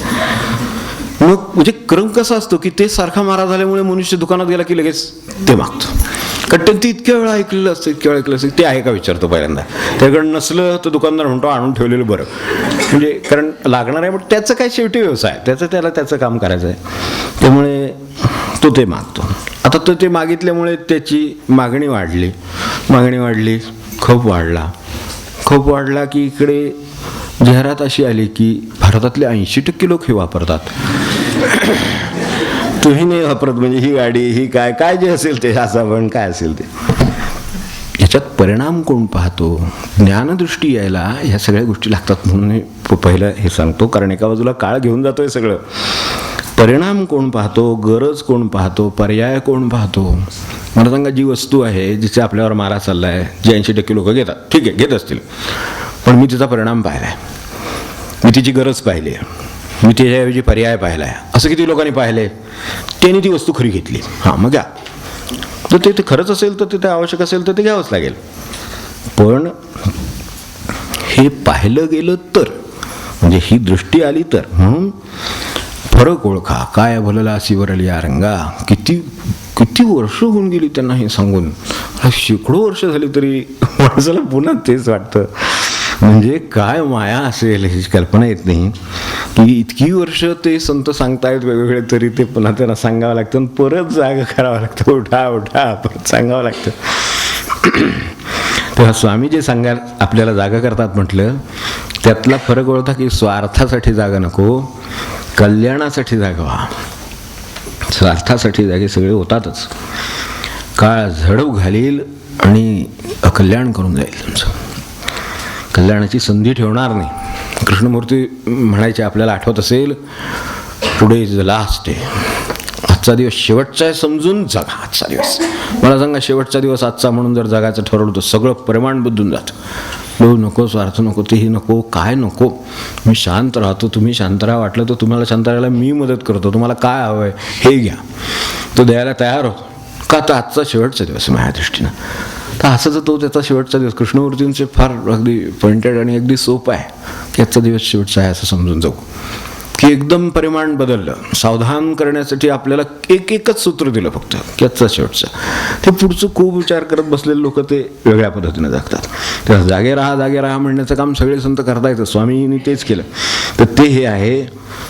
मग म्हणजे क्रम कसा असतो की ते सारखा मारा झाल्यामुळे मनुष्य दुकानात गेला की लगेच ते मागतो. कारण ते इतक्या वेळा ऐकलेलं असतं, इतक्या वेळा ऐकलं असतं, ते आहे का विचारतो पहिल्यांदा. त्याकडे नसलं तर दुकानदार म्हणतो आणून ठेवलेलं बरं, म्हणजे कारण लागणार आहे. पण त्याचं काय शेवटी व्यवसाय, त्याला त्याचं काम करायचं आहे, त्यामुळे तो ते मागतो. आता तो ते मागितल्यामुळे त्याची मागणी वाढली, खप वाढला की इकडे जाहिरात अशी आली की भारतातले 80% लोक हे वापरतात. तुम्ही नाही वापरत म्हणजे ही गाडी, ही काय जे असेल ते, असं पण काय असेल ते. याच्यात परिणाम कोण पाहतो? ज्ञानदृष्टी यायला ह्या सगळ्या गोष्टी लागतात. म्हणून मी पहिलं हे सांगतो, कारण एका बाजूला काळ घेऊन जातोय सगळं. परिणाम कोण पाहतो, गरज कोण पाहतो, पर्याय कोण पाहतो? मला सांगा, जी वस्तू आहे जिचा आपल्यावर मारा चालला आहे, जे 80% लोक घेतात, ठीक आहे घेत असतील, पण मी तिचा परिणाम पाहिला आहे, मी तिची गरज पाहिली आहे, मी त्याच्याऐवजी पर्याय पाहिला आहे. असं किती लोकांनी पाहिले? त्यांनी ती वस्तू खरी घेतली. हां, मग घ्या. तर ते खरंच असेल तर ते आवश्यक असेल तर ते घ्यावंच लागेल. पण हे पाहिलं गेलं तर, म्हणजे ही दृष्टी आली तर. म्हणून फरक ओळखा. काय भलला शिवरली या रंगा. किती वर्ष होऊन गेली त्यांना हे सांगून, शेकडो वर्ष झाली तरी माणसाला पुन्हा तेच वाटतं. म्हणजे काय माया असेल ह्याची कल्पना येत नाही की इतकी वर्ष ते संत सांगतायत वेगवेगळे, तरी ते पुन्हा त्यांना सांगावं लागतं, परत जागा करावं लागतं, उठा परत सांगावं लागतं. तेव्हा स्वामी जे आपल्याला जागा करतात म्हटलं, त्यातला फरक ओळखा की स्वार्थासाठी जागा नको, कल्याणासाठी जागा व्हा. स्वार्थासाठी जागे सगळे होतातच. काळ झडप घालील आणि अकल्याण करून जाईल तुमचं. कल्याणाची संधी ठेवणार नाही. कृष्णमूर्ती म्हणायचे, आपल्याला आठवत असेल, today is the last day. आजचा दिवस शेवटचा आहे समजून जगा. आजचा दिवस मला सांगा, शेवटचा दिवस आजचा म्हणून जर जगायचं ठरवलं तर सगळं परिमाण बदलून जातं. लोभ नको, स्वार्थ नको, तेही नको, काय नको. मी शांत राहतो, तुम्ही शांत राहा. वाटलं तर तुम्हाला शांत राहायला मी मदत करतो. तुम्हाला काय हवं आहे हे घ्या, तो द्यायला तयार होतो. का तर आजचा शेवटचा दिवस माझ्या दृष्टीनं. तर असं जर तो त्याचा शेवटचा दिवस, कृष्णमूर्तींचे फार अगदी पॉइंटेड आणि अगदी सोपं आहे की आजचा दिवस शेवटचा आहे असं समजून जाऊ. की एकदम परिमाण बदललं. सावधान करण्यासाठी आपल्याला एकच सूत्र दिलं फक्त, की आजचा शेवटचा. ते पुढचं खूप विचार करत बसलेले लोक ते वेगळ्या पद्धतीने जगतात. तेव्हा जागे राहा म्हणण्याचं काम सगळे संत करता येतं. स्वामींनी तेच केलं. तर ते हे आहे,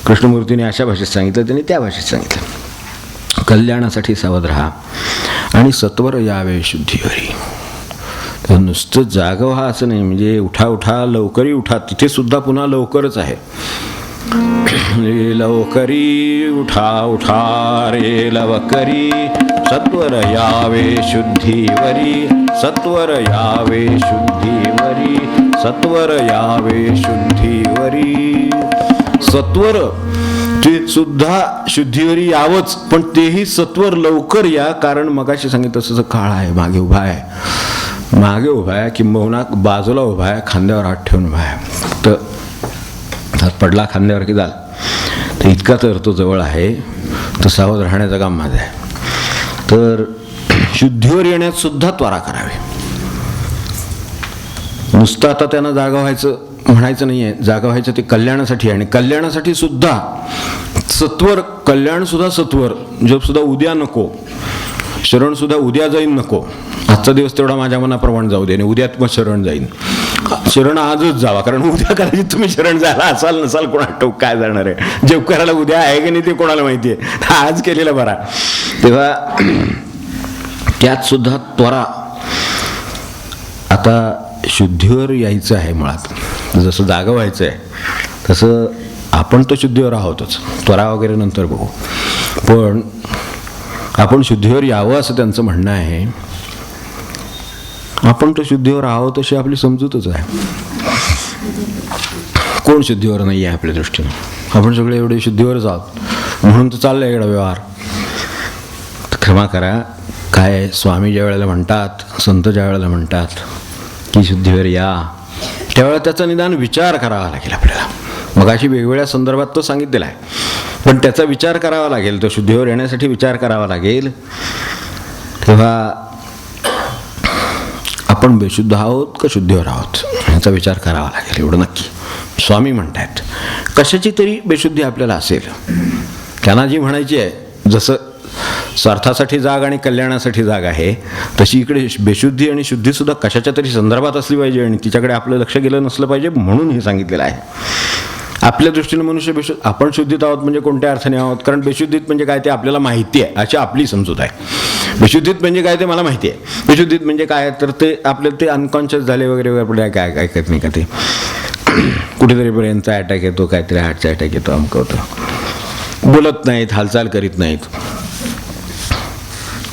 कृष्णमूर्तीने अशा भाषेत सांगितलं, त्यांनी त्या भाषेत सांगितलं. कल्याणासाठी सावध राहा आणि सत्वर यावे शुद्धीवरी. तर नुसतं जागं व्हा असं नाही, म्हणजे उठा लवकरी उठा. तिथे सुद्धा पुन्हा लवकरच आहे. लवकरी उठा रे लवकरी, सत्वर यावे शुद्धीवरी, सत्वर यावे शुद्धीवरी, सत्वर यावे शुद्धीवरी. सत्वर ते सुद्धा शुद्धीवरी यावंच, पण तेही सत्वर लवकर या. कारण मगाशी सांगितलं तसं काळ आहे, मागे उभा आहे, किंबहुना बाजूला उभा आहे, खांद्यावर हात ठेवून उभा आहे. तर हात पडला खांद्यावर की झाला. तर इतका तर तो जवळ आहे, तर सावध राहण्याचं काम माझं आहे. तर शुद्धीवर येण्यात सुद्धा त्वरा करावी. नुसतं आता त्यांना जागा व्हायचं म्हणायचं नाही आहे. जागा व्हायचं ते कल्याणासाठी आहे. आणि कल्याणासाठी सुद्धा सत्वर, कल्याण सुद्धा सत्वर. जप सुद्धा उद्या नको, शरण सुद्धा उद्या जाईन नको. आजचा दिवस तेवढा माझ्या मनाप्रमाणे जाऊ दे आणि उद्यात मग शरण जाईन. शरण आजच जावा, कारण उद्या कदाचित तुम्ही शरण जायला असाल नसाल, कोणा ठाऊक काय जाणार आहे. जप करायला उद्या आहे की नाही ते कोणाला माहिती आहे. आज केलेला बरा. तेव्हा त्यात सुद्धा त्वरा. आता शुद्धीवर यायचं आहे मुळात. जसं जागा व्हायचं आहे तसं आपण तर शुद्धीवर आहोतच. त्वरा वगैरे नंतर बघू. पण आपण शुद्धीवर यावं असं त्यांचं म्हणणं आहे. आपण तर शुद्धीवर आहोत अशी आपली समजूतच आहे. कोण शुद्धीवर नाही आहे आपल्या दृष्टीनं? आपण सगळे एवढे शुद्धीवरच आहोत म्हणून तर चाललंय एवढा व्यवहार. क्षमा करा. काय स्वामी ज्या वेळेला म्हणतात, संत ज्या वेळेला म्हणतात की शुद्धीवर या, त्यावेळेला त्याचा निदान विचार करावा लागेल आपल्याला. मग अशी वेगवेगळ्या संदर्भात तो सांगितलेला आहे, पण त्याचा विचार करावा लागेल. तो शुद्धीवर येण्यासाठी विचार करावा लागेल तेव्हा आपण बेशुद्ध आहोत का शुद्धीवर आहोत ह्याचा विचार करावा लागेल, एवढं नक्की. स्वामी म्हणतायत कशाची तरी बेशुद्धी आपल्याला असेल. त्यांना जी म्हणायची आहे, जसं स्वार्थासाठी जाग आणि कल्याणासाठी जाग आहे, तशी इकडे बेशुद्धी आणि शुद्धीसुद्धा कशाच्या तरी संदर्भात असली पाहिजे आणि तिच्याकडे आपलं लक्ष गेलं नसलं पाहिजे, म्हणून हे सांगितलेलं आहे. आपल्या दृष्टीने मनुष्य आपण शुद्धीत आहोत म्हणजे कोणत्या अर्थाने आहोत? कारण बेशुद्धीत म्हणजे काय ते आपल्याला माहिती आहे अशी आपली समजूत आहे. बेशुद्धीत म्हणजे काय ते मला माहिती आहे. बेशुद्धीत म्हणजे काय तर ते आपले ते अनकॉन्शियस झाले वगैरे वगैरे काय काय ऐकत नाही का ते कुठेतरी ब्रेनचा अटॅक येतो, काहीतरी हार्टचा अटॅक येतो, अमकं होतं, बोलत नाहीत, हालचाल करीत नाहीत.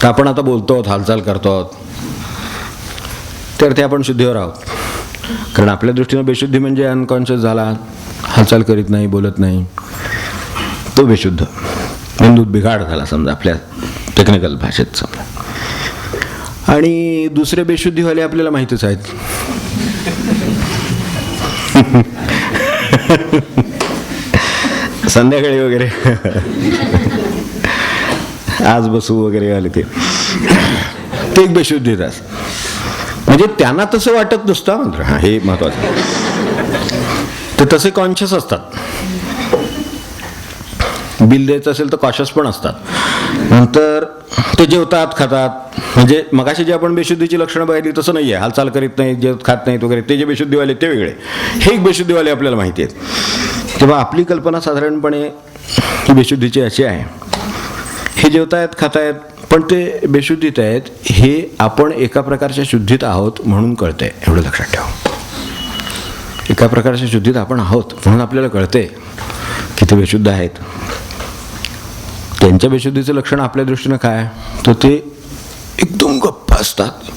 तर आपण आता बोलतो आहोत, हालचाल करतो आहोत, तर ते आपण शुद्धीवर आहोत. कारण आपल्या दृष्टीनं बेशुद्धी म्हणजे अनकॉन्शियस झाला, हालचाल करीत नाही, बोलत नाही, तो बेशुद्ध, मेंदूत बिघाड झाला समजा आपल्या टेक्निकल भाषेत समजा. आणि दुसरे बेशुद्धीवाले आपल्याला माहीतच आहेत. संध्याकाळी वगैरे आज बसू वगैरे आले ते एक बेशुद्धीत असतं. म्हणजे त्यांना तसं वाटत नसतं मात्र, हां हे महत्वाचं. ते तसे कॉन्शियस असतात. बिल द्यायचं असेल तर कॉशियस पण असतात. नंतर ते जेवतात, खातात. म्हणजे मगाशी जे आपण बेशुद्धीची लक्षणं बघितली तसं नाही आहे. हालचाल करीत नाहीत, जेवत खात नाहीत वगैरे, ते जे बेशुद्धीवाले ते वेगळे, हे एक बेशुद्धीवाले आपल्याला माहिती आहेत. तेव्हा आपली कल्पना साधारणपणे ही बेशुद्धीची अशी आहे, हे जेवतायत, खातायत, पण ते बेशुद्धीत आहेत. हे आपण एका प्रकारच्या शुद्धीत आहोत म्हणून कळतंय, एवढं लक्षात ठेवा. एका प्रकारच्या शुद्धीत आपण आहोत म्हणून आपल्याला कळते की ते बेशुद्ध आहेत. त्यांच्या बेशुद्धीचं लक्षण आपल्या दृष्टीनं काय, तर ते एकदम गप्प असतात.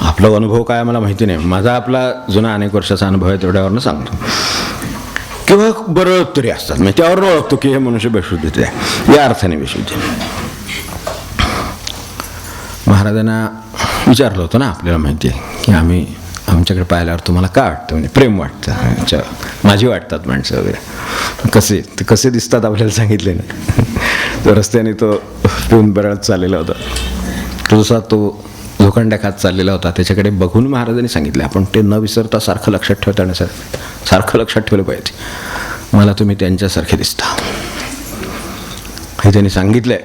आपला अनुभव काय मला माहिती नाही, माझा आपला जुना अनेक वर्षाचा अनुभव आहे, तेवढ्यावरनं सांगतो. किंवा बरं तरी असतात, म्हणजे त्यावर ओळखतो की हे मनुष्य बेशुद्धीत आहे, या अर्थाने बेशुद्धी. महाराजांना विचारलं होतं ना, आपल्याला माहिती आहे की आमच्याकडे पाहिल्यावर तुम्हाला काय वाटतं, म्हणजे प्रेम वाटतं, माझी वाटतात माणसं वगैरे, कसे दिसतात आपल्याला सांगितले ना. तो रस्त्याने तो पिऊन बराच चाललेला होता, जसा तो लोखंड्या खात चाललेला होता, त्याच्याकडे बघून महाराजांनी सांगितले, आपण ते न विसरता सारखं लक्षात ठेवताना सारखं लक्षात ठेवलं पाहिजे, मला तुम्ही त्यांच्यासारखे दिसता, हे त्यांनी सांगितलंय.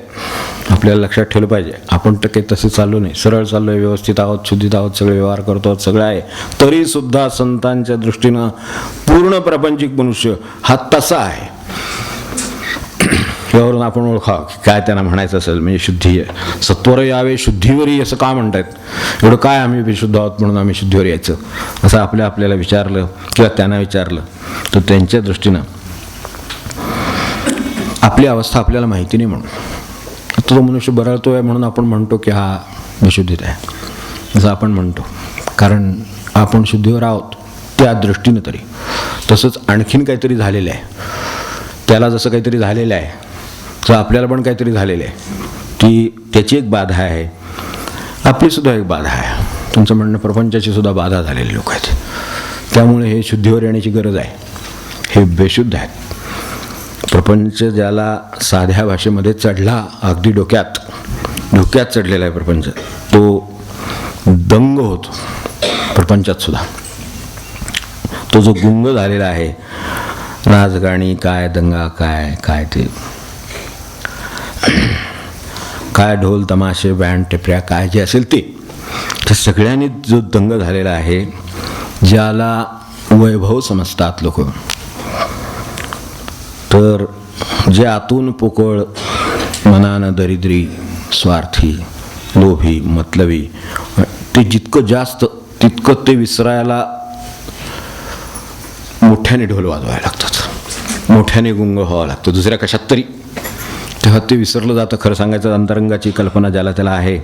आपल्याला लक्षात ठेवलं पाहिजे. आपण तर काही तसे चाललो नाही, सरळ चाललो आहे, व्यवस्थित आहोत, शुद्धीत आहोत, सगळे व्यवहार करतो आहोत, सगळं आहे. तरीसुद्धा संतांच्या दृष्टीनं पूर्ण प्रापंचिक मनुष्य हा तसा आहे. यावरून आपण ओळखा काय त्यांना म्हणायचं असेल, म्हणजे शुद्धी आहे. सत्वर यावे शुद्धीवरी असं का म्हणतायत, एवढं काय आम्ही बेशुद्ध आहोत म्हणून आम्ही शुद्धीवर यायचं, असं आपल्याला विचारलं किंवा त्यांना विचारलं तर त्यांच्या दृष्टीनं आपली अवस्था आपल्याला माहिती नाही म्हणून तो मनुष्य बरळतो आहे म्हणून आपण म्हणतो की हा बेशुद्धीत आहे, असं आपण म्हणतो. कारण आपण शुद्धीवर आहोत त्या दृष्टीनं तरी. तसंच आणखीन काहीतरी झालेलं आहे, त्याला जसं काहीतरी झालेलं आहे तर आपल्याला पण काहीतरी झालेलं आहे, की त्याची एक बाधा आहे, आपलीसुद्धा एक बाधा आहे. तुमचं म्हणणं प्रपंचाची सुद्धा बाधा झालेली लोक आहेत, त्यामुळे हे शुद्धीवर येण्याची गरज आहे. हे बेशुद्ध आहेत. प्रपंच ज्याला साध्या भाषेमध्ये चढला, अगदी डोक्यात चढलेला आहे प्रपंच, तो दंग होतो प्रपंचात सुद्धा. तो जो गुंग झालेला आहे, नाच गाणी काय, दंगा काय काय, ते काय ढोल तमाशे बँड टिपऱ्या काय जे असेल ते सगळ्यांनी जो दंग झालेला आहे, ज्याला वैभव समजतात लोक, तर जे आतून पोकळ, मनानं दरिद्री, स्वार्थी, लोभी, मतलबी, ते जितकं जास्त तितकं ते विसरायला मोठ्याने ढोल वाजवायला लागतात, मोठ्याने गुंग व्हावं लागतं दुसऱ्या कशात तरी, तेव्हा ते विसरलं जातं. खरं सांगायचं, अंतरंगाची कल्पना ज्याला त्याला आहे,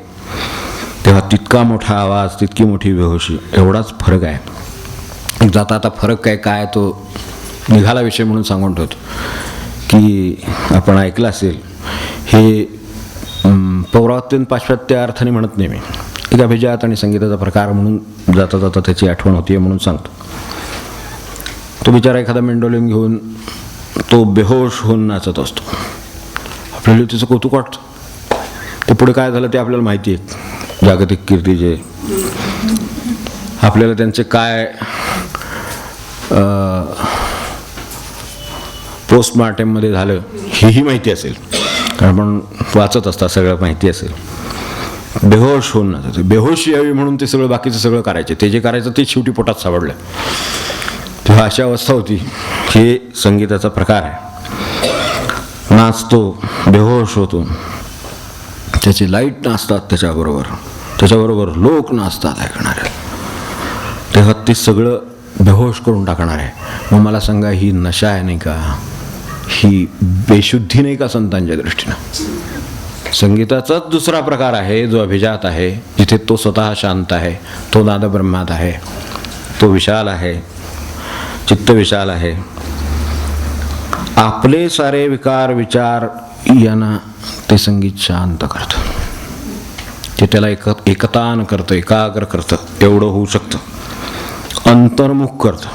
तेव्हा तितका मोठा आवाज, तितकी मोठी बेहोशी, एवढाच फरक आहे. जाता आता फरक काय तो निघाला विषय म्हणून सांगून ठेवतो की आपण ऐकलं असेल, हे पौरात्य पाश्चात्य अर्थाने म्हणत नाही मी, एक अभिजात आणि संगीताचा प्रकार म्हणून जाता जाता त्याची आठवण होती म्हणून सांगतो. तो बिचारा एखादा मेंडोलिन घेऊन तो बेहोश होऊन नाचत असतो, आपल्याला त्याचं कौतुक वाटतं, ते पुढे काय झालं ते आपल्याला माहिती आहे. जागतिक कीर्तीचे आपल्याला त्यांचे काय पोस्टमार्टममध्ये झालं हेही माहिती असेल, कारण आपण वाचत असता सगळं माहिती असेल. बेहोश होऊन ना जाते, बेहोश यावी म्हणून ते सगळं बाकीचं सगळं करायचे, ते जे करायचं ते शेवटी पोटात सापडलं. तेव्हा अशा अवस्था होती. हे संगीताचा प्रकार आहे. नाचतो, बेहोश होतो, त्याचे लाईट नाचतात, त्याच्याबरोबर लोक नाचतात ऐकणारे, तेव्हा ते सगळं बेहोश करून टाकणार आहे. मग मला सांगा, ही नशा आहे नाही का, ही बेशुद्धी नाही का संतांच्या दृष्टीनं? संगीताचाच दुसरा प्रकार आहे जो अभिजात आहे, जिथे तो स्वतः शांत आहे, तो नादब्रह्मात आहे, तो विशाल आहे, चित्त विशाल आहे. आपले सारे विकार विचार यांना ते संगीत शांत करतं, ते त्याला एकतान करतं, एकाग्र करतं. एवढं होऊ शकतं. अंतर्मुख करतं,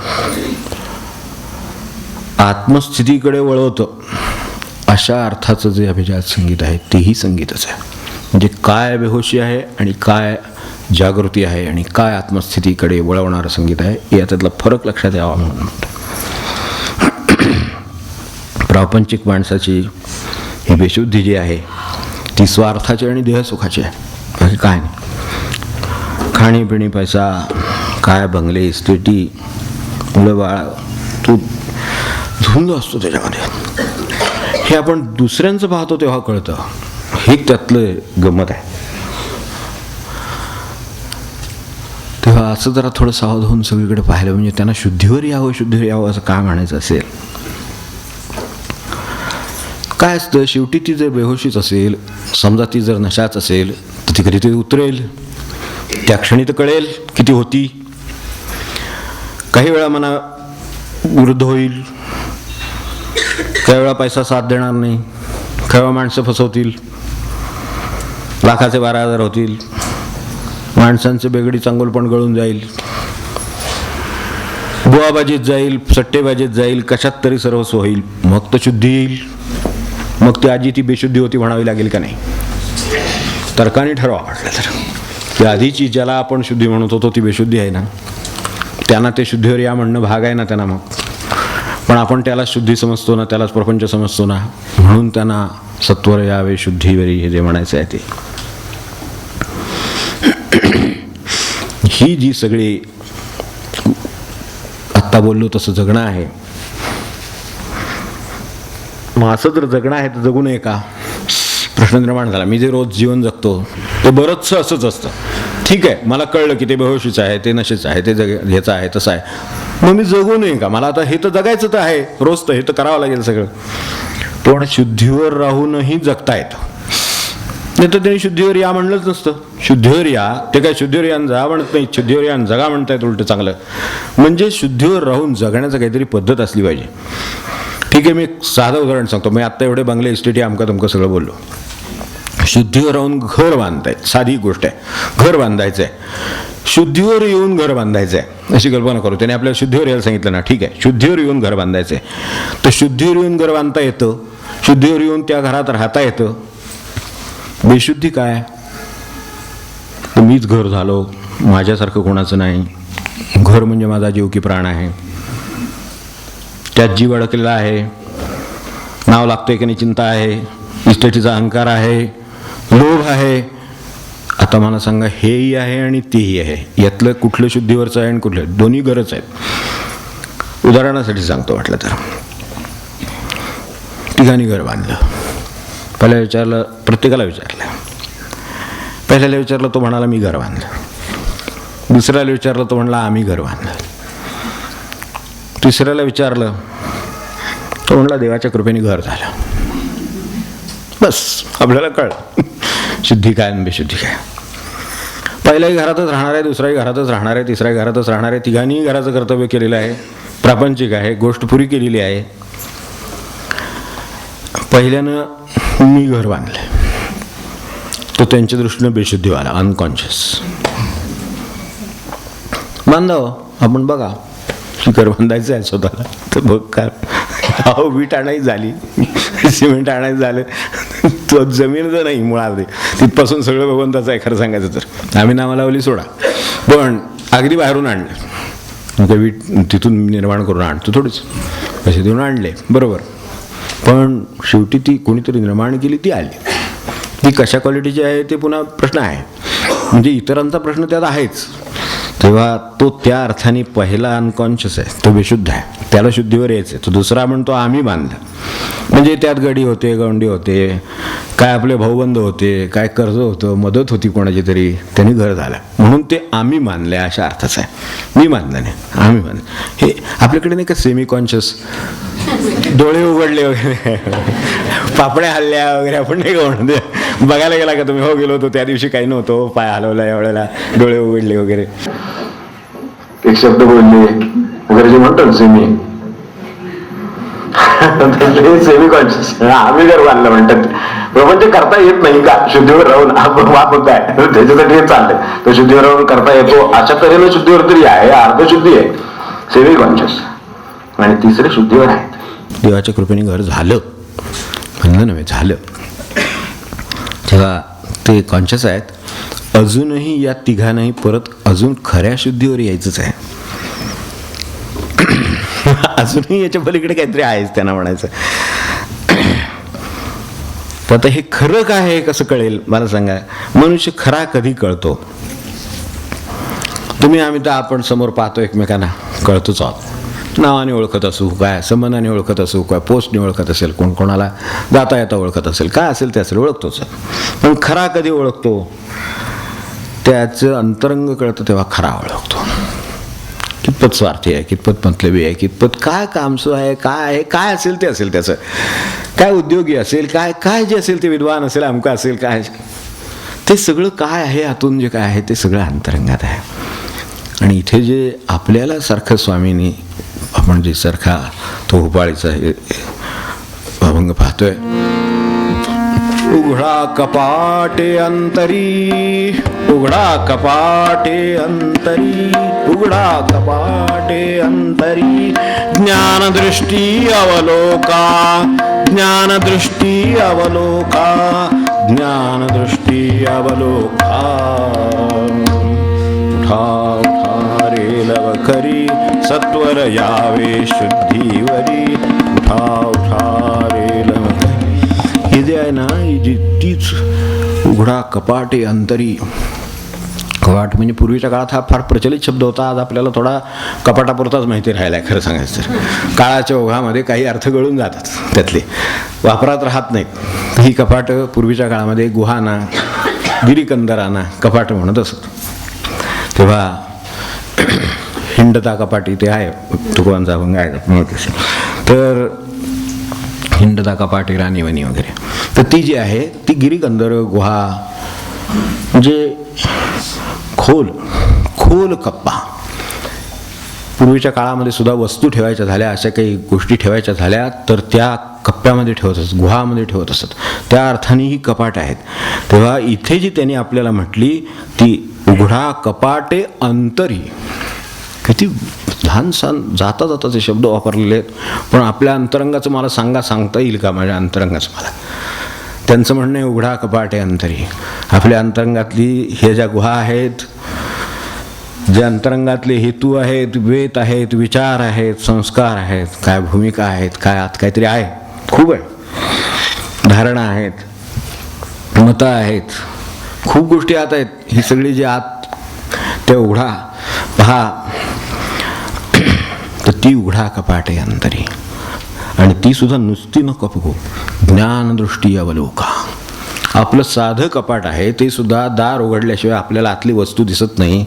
आत्मस्थितीकडे वळवतं. अशा अर्थाचं जे अभिजात संगीत आहे तेही संगीतच आहे. म्हणजे काय बेहोशी आहे आणि काय जागृती आहे आणि काय आत्मस्थितीकडे वळवणारं संगीत आहे याच्यातला फरक लक्षात यावा म्हणून म्हणतो. प्रापंचिक माणसाची ही बेशुद्धी जी आहे ती स्वार्थाची आणि देहसुखाची आहे, बाकी काय नाही. खाणीपिणी, पैसा, काय बंगले, इस्टेटी, मुलं बाळ, तू धुंद असतो त्याच्यामध्ये. हे आपण दुसऱ्यांचं पाहतो तेव्हा कळतं. हे त्यातलं गमत आहे. तेव्हा असं जरा थोडं सावध होऊन सगळीकडे पाहिलं म्हणजे त्यांना शुद्धीवर यावं असं काय म्हणायचं असेल. काय असतं, शेवटी ती जर बेहोशीच असेल, समजा ती जर नशाच असेल, तर ती कधीतरी उतरेल. त्या क्षणी तर कळेल किती होती. काही वेळा मना वृद्ध होईल, काही वेळा पैसा साथ देणार नाही, काही वेळा माणसं फसवतील, लाखाचे 12,000 होतील, माणसांचे बेगडी चांगोलपण गळून जाईल, बुवाबाजीत जाईल, सट्टेबाजीत जाईल, कशात तरी सर्वस्व होईल. मग तर शुद्धी येईल. मग ती आजी ती बेशुद्धी होती म्हणावी लागेल का नाही? तर्काने ठरवा म्हटलं तर ती आधीची ज्याला आपण शुद्धी म्हणत होतो ती बेशुद्धी आहे ना, त्यांना ते शुद्धीवर या म्हणणं भाग आहे ना त्यांना. मग पण आपण त्याला शुद्धी समजतो ना, त्यालाच प्रपंच समजतो ना, म्हणून त्यांना सत्वर यावे शुद्धीवरी हे जे म्हणायचं आहे ते. ही जी सगळी आत्ता बोललो तसं जगणं आहे. मग असं जर जगणं आहे तर जगू नये का प्रश्न निर्माण झाला. मी जे रोज जीवन जगतो ते बरंचसं असंच असतं. ठीक आहे, मला कळलं की ते बेहोशीचं आहे, ते नशेचं आहे, ते ह्याचं आहे, तसं आहे, मग मी जगू नये का? मला आता हे तर जगायचं तर आहे, रोज तर हे तर करावं लागेल सगळं. पण शुद्धीवर राहूनही जगता येतं. नाही तर त्यांनी शुद्धीवर या म्हणलंच नसतं. शुद्धीवर या, ते काय शुद्धीवर या जा म्हणत नाही, शुद्धीवर या जगा म्हणतायत उलटं चांगलं. म्हणजे शुद्धीवर राहून जगण्याचं काहीतरी पद्धत असली पाहिजे. ठीक आहे, मी एक साधं उदाहरण सांगतो. मी आत्ता एवढे बंगले, इस्टेटी, अमकं तमकं सगळं बोललो. शुद्धीवर राहून घर बांधतायत, साधी गोष्ट आहे, घर बांधायचं आहे. शुद्धीवर येऊन घर बांधायचं आहे अशी कल्पना करू. त्याने आपल्याला शुद्धीवर यायला सांगितलं ना, ठीक आहे, शुद्धीवर येऊन घर बांधायचं आहे. तर शुद्धीवर येऊन घर बांधता येतं, शुद्धीवर येऊन त्या घरात राहता येतं. बेशुद्धी काय? मीच घर झालो, माझ्यासारखं कोणाचं नाही. घर म्हणजे माझा जीव की प्राण आहे, त्यात जीव अडकलेला आहे, नाव लागतोय की नाही चिंता आहे, इस्टेटीचा अहंकार आहे, लोभ आहे. आता मला सांगा, हेही आहे आणि तेही आहे. यातलं कुठलं शुद्धीवरचं आहे आणि कुठलं? दोन्ही गरज आहेत. उदाहरणासाठी सांगतो वाटलं तर. तिघांनी घर बांधलं. पहिल्या विचारलं, प्रत्येकाला विचारलं. पहिल्याला विचारलं, तो म्हणाला मी घर बांधलं. दुसऱ्याला विचारलं, तो म्हणला आम्ही घर बांधलं. तिसऱ्याला विचारलं, तो म्हणला देवाच्या कृपेने घर झालं. बस आपल्याला कळलं शुद्धी काय आणि बेशुद्धी काय. पहिल्याही घरातच राहणार आहे, दुसराही घरातच राहणार आहे, तिसऱ्याही घरातच राहणार आहे. तिघांनी घराचं कर्तव्य केलेलं आहे, प्रापंचिक आहे, गोष्ट पुरी केलेली आहे. पहिल्यानं मी घर बांधलं, तो त्यांच्या दृष्टीनं बेशुद्धीवाला, अनकॉन्शियस. बांधावं आपण, बघा घर बांधायचं आहे स्वतःला, तर बघ काय वीट आणायची झाली, सिमेंट आणायचं झालं, तो जमीन जर नाही मुळात तिथपासून सगळं भगवंताचं आहे. खरं सांगायचं तर आम्ही नावं लावली सोडा, पण अगदी बाहेरून आणले, वीट तिथून निर्माण करून आणतो थोडीच पैसे देऊन आणले बरोबर, पण शेवटी ती कोणीतरी निर्माण केली, ती आली. ती कशा क्वालिटीची आहे ते पुन्हा प्रश्न आहे, म्हणजे इतरांचा प्रश्न त्यात आहेच. तेव्हा तो त्या अर्थाने पहिला अनकॉन्शियस आहे, तो बेशुद्ध आहे, त्याला शुद्धीवर यायचं आहे. तो दुसरा म्हणतो आम्ही बांधलं, म्हणजे त्यात गडी होते, गवंडी होते, काय आपले भाऊबंद होते, काय कर्ज होतं, मदत होती कोणाची तरी, त्यांनी घर झालं म्हणून ते आम्ही बांधले अशा अर्थाचं आहे. मी बांधलं नाही, आम्ही बांधलं. हे आपल्याकडे नाही का सेमी कॉन्शियस, डोळे उघडले वगैरे, पापड्या हल्ल्या वगैरे आपण नाही का म्हणते. बघायला गेला का तुम्ही? हो गेलो होतो त्या दिवशी, काही नव्हतो, पाय हलवला, यावेळेला डोळे उघडले वगैरे, एक शब्द बोलले वगैरे जे म्हणतात सेमी सेमी कॉन्शियस, आम्ही जर बांधलं म्हणतात. प्रपंच करता येत नाही का शुद्धीवर राहून? आपण वाप होत आहे त्याच्यासाठी हे चाललंय, तो शुद्धीवर राहून करता येतो अशा तऱ्हेनं शुद्धीवर तरी आहे, अर्धशुद्धी आहे, सेमी कॉन्शियस. आणि तिसरे शुद्धीवर आहेत. देवाच्या कृपेने घर झालं, म्हणलं नव्हे, झालं. तेव्हा ते कॉन्शियस आहेत. अजूनही या तिघांनाही परत अजून खऱ्या शुद्धीवर यायचंच आहे. अजूनही याच्या पलीकडे काहीतरी आहेच त्यांना म्हणायचं. तर आता हे खरं काय आहे कसं कळेल मला सांगा? मनुष्य खरा कधी कळतो? तुम्ही आम्ही तर आपण समोर पाहतो एकमेकांना, कळतोच आहोत. नावाने ओळखत असू काय, संबंधाने ओळखत असू काय, पोस्टने ओळखत असेल, कोण कोणाला जाता येता ओळखत असेल, काय असेल ते असेल, ओळखतोच. पण खरा कधी ओळखतो? त्याचं अंतरंग कळतं तेव्हा खरा ओळखतो. कितपत स्वार्थी आहे, कितपत मतलबी आहे, कितपत काय कामसू आहे, काय आहे, काय असेल ते असेल त्याचं, काय उद्योगी असेल, काय काय जे असेल ते, विद्वान असेल, अमका असेल, काय ते सगळं काय आहे, आतून जे काय आहे ते सगळं अंतरंगात आहे. आणि इथे जे आपल्याला सारखं स्वामींनी आपण जे सारखा तो उपाळीचा हे अभंग पाहतोय, उघडा कपाटे अंतरी, उघडा कपाटे अंतरी, उघडा कपाटे अंतरी, ज्ञानदृष्टी अवलोका, ज्ञानदृष्टी अवलोका, ज्ञानदृष्टी अवलोका. उठा उठा रे लवकरी, सत्वर यावे शुद्धीवरी, उठा उठा रे लवकरी. हे जे आहे ना, ही जी तीच उघडा कपाटे अंतरी. कपाट म्हणजे पूर्वीच्या काळात हा फार प्रचलित शब्द होता, आज आपल्याला थोडा कपाटापुरताच माहिती राहिला आहे खरं सांगायचं तर. काळाच्या ओघामध्ये काही अर्थ गळून जातात, त्यातले वापरात राहत नाहीत. ही कपाट पूर्वीच्या काळामध्ये गुहाना, गिरीकंदरांना कपाट म्हणत असत. तेव्हा हिंडता कपाटी ते आहे, तुकोबांचा अभंग आहे, तर हिंडता कपाटी राणी वनी वगैरे. तर ती जी आहे ती गिरीकंदर गुहा, म्हणजे खोल खोल कप्पा. पूर्वीच्या काळामध्ये सुद्धा वस्तू ठेवायच्या झाल्या, अशा काही गोष्टी ठेवायच्या झाल्या तर त्या कप्प्यामध्ये ठेवत असत, गुहामध्ये ठेवत असत. त्या अर्थाने ही कपाट आहेत. तेव्हा इथे जी त्यांनी आपल्याला म्हटली ती उघडा कपाटे अंतरी, किती लहान सण जाता जाता ते शब्द वापरलेले आहेत. पण आपल्या अंतरंगाचं मला सांगता येईल का? माझ्या अंतरंगाचं मला त्यांचं म्हणणं आहे उघडा कपाटे अंतरी. आपल्या अंतरंगातली हे ज्या गुहा आहेत, जे अंतरंगातले हेतू आहेत, वेत आहेत, विचार आहेत, संस्कार आहेत, काय भूमिका आहेत, काय आत काहीतरी आहे, खूप आहे, धारणा आहेत, मतं आहेत, खूप गोष्टी आत आहेत. ही सगळी जी आत ते उघडा पहा, तर ती उघडा कपाटे अंतरी. आणि ती सुद्धा नुसती न कपगो, ज्ञानदृष्टी अवलोका. आपलं साधं कपाट आहे ते सुद्धा दार उघडल्याशिवाय आपल्याला आतली वस्तू दिसत नाही.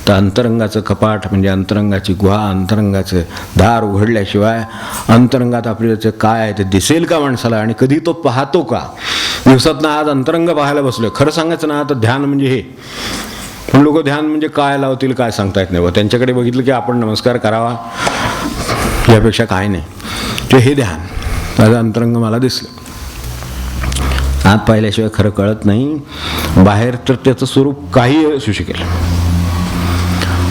तर अंतरंगाचं कपाट म्हणजे अंतरंगाची गुहा, अंतरंगाचं दार उघडल्याशिवाय अंतरंगात आपल्याचं काय आहे ते दिसेल का माणसाला? आणि कधी तो पाहतो का? दिवसातनं आज अंतरंग पाहायला बसलो. खरं सांगायचं ना तर ध्यान म्हणजे हे, पण लोक ध्यान म्हणजे काय लावतील काय सांगता येत नाही. व त्यांच्याकडे बघितलं की आपण नमस्कार करावा, यापेक्षा काय नाही. ते हे ध्यान, माझं अंतरंग मला दिसलं. आत पाहिल्याशिवाय खरं कळत नाही. बाहेर तर त्याचं स्वरूप काही असू शकेल.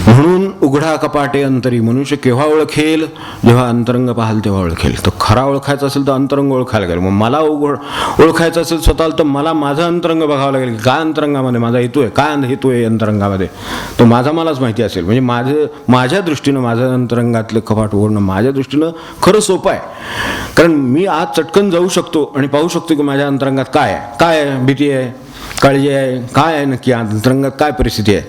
म्हणून उघडा कपाटे अंतरी. मनुष्य केव्हा ओळखेल? जेव्हा अंतरंग पाहाल तेव्हा ओळखेल. तो खरा ओळखायचा असेल तर अंतरंग ओळखायला लागेल. मग मला ओळखायचं असेल स्वतःला तर मला माझं अंतरंग बघावं लागेल. काय अंतरंगामध्ये माझा हेतू आहे, काय हेतू आहे अंतरंगामध्ये, तो माझा मलाच माहिती असेल. म्हणजे माझ्या दृष्टीनं माझं अंतरंगातलं कपाट उघडणं माझ्या दृष्टीनं खरं सोपं आहे. कारण मी आज चटकन जाऊ शकतो आणि पाहू शकतो की माझ्या अंतरंगात काय आहे, काय आहे, भीती आहे, काळजी आहे, काय आहे नक्की अंतरंगात, काय परिस्थिती आहे,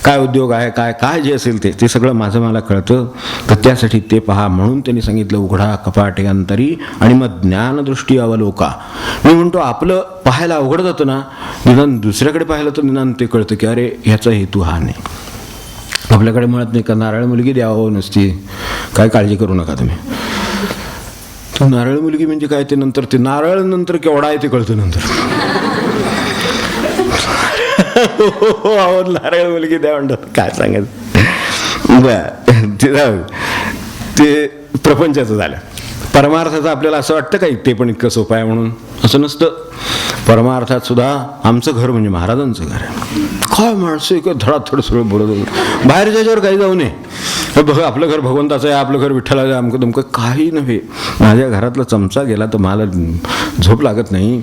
काय उद्योग आहे, काय काय जे असेल ते सगळं माझं मला कळतं. तर त्यासाठी ते पहा. म्हणून त्यांनी सांगितलं उघडा कपाटे अंतरी आणि मग ज्ञानदृष्टी अवलोका. मी म्हणतो आपलं पाहायला अवघड जातं ना, निदान दुसऱ्याकडे पाहिलं तर निदान ते कळतं की अरे ह्याचा हेतू हा नाही. आपल्याकडे म्हणत नाही का नारळ मुलगी द्यावं नसती, काय काळजी करू नका तुम्ही. तर नारळ मुलगी म्हणजे काय ते नंतर, ते नारळ नंतर केवढा आहे ते कळतं नंतर. नारळ मुलगी द्या म्हणतात, काय सांगायचं. बर ते प्रपंचाचं झालं. परमार्थाचं आपल्याला असं वाटतं का ते पण इतकं सोपं आहे म्हणून? असं नसतं. परमार्थात सुद्धा आमचं घर म्हणजे महाराजांचं घर आहे. काय माणसं एक धडाधड सगळं बोलत होतं. बाहेरच्या याच्यावर काही जाऊ नये. बघा आपलं घर भगवंताचं आहे, आपलं घर विठ्ठलाचं आहे, अमकं तुमकं काही नव्हे. माझ्या घरातला चमचा गेला तर मला झोप लागत नाही.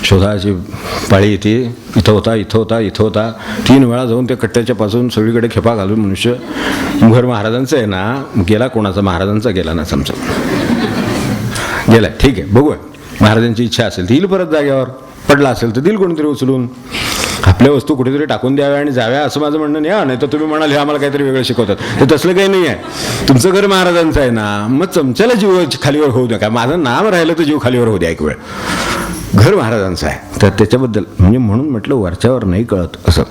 शोधाची पाळी येते. इथं होता, इथं होता, इथं होता. 3 वेळा जाऊन त्या कट्ट्याच्या पासून सगळीकडे खेपा घालून मनुष्य घर महाराजांचं आहे ना, गेला कोणाचा? महाराजांचा गेला ना चमचा. गेला, ठीक आहे, बघूया. महाराजांची इच्छा असेल तर येईल परत जाग्यावर. पडला असेल तर देईल कोणीतरी उचलून. आपल्या वस्तू कुठेतरी टाकून द्याव्या आणि जाव्या असं माझं म्हणणं नाही. तर तुम्ही म्हणाल हे आम्हाला काहीतरी वेगळं शिकवतात. ते तसलं काही नाही आहे. तुमचं घर महाराजांचं आहे ना, मग चमच्याला जीव खालीवर होऊ द्या. काय माझं नाव राहिलं तर जीव खालीवर होऊ द्या एक वेळ. घर महाराजांचं आहे तर त्याच्याबद्दल म्हणजे म्हणून म्हटलं वरच्यावर नाही कळत असं.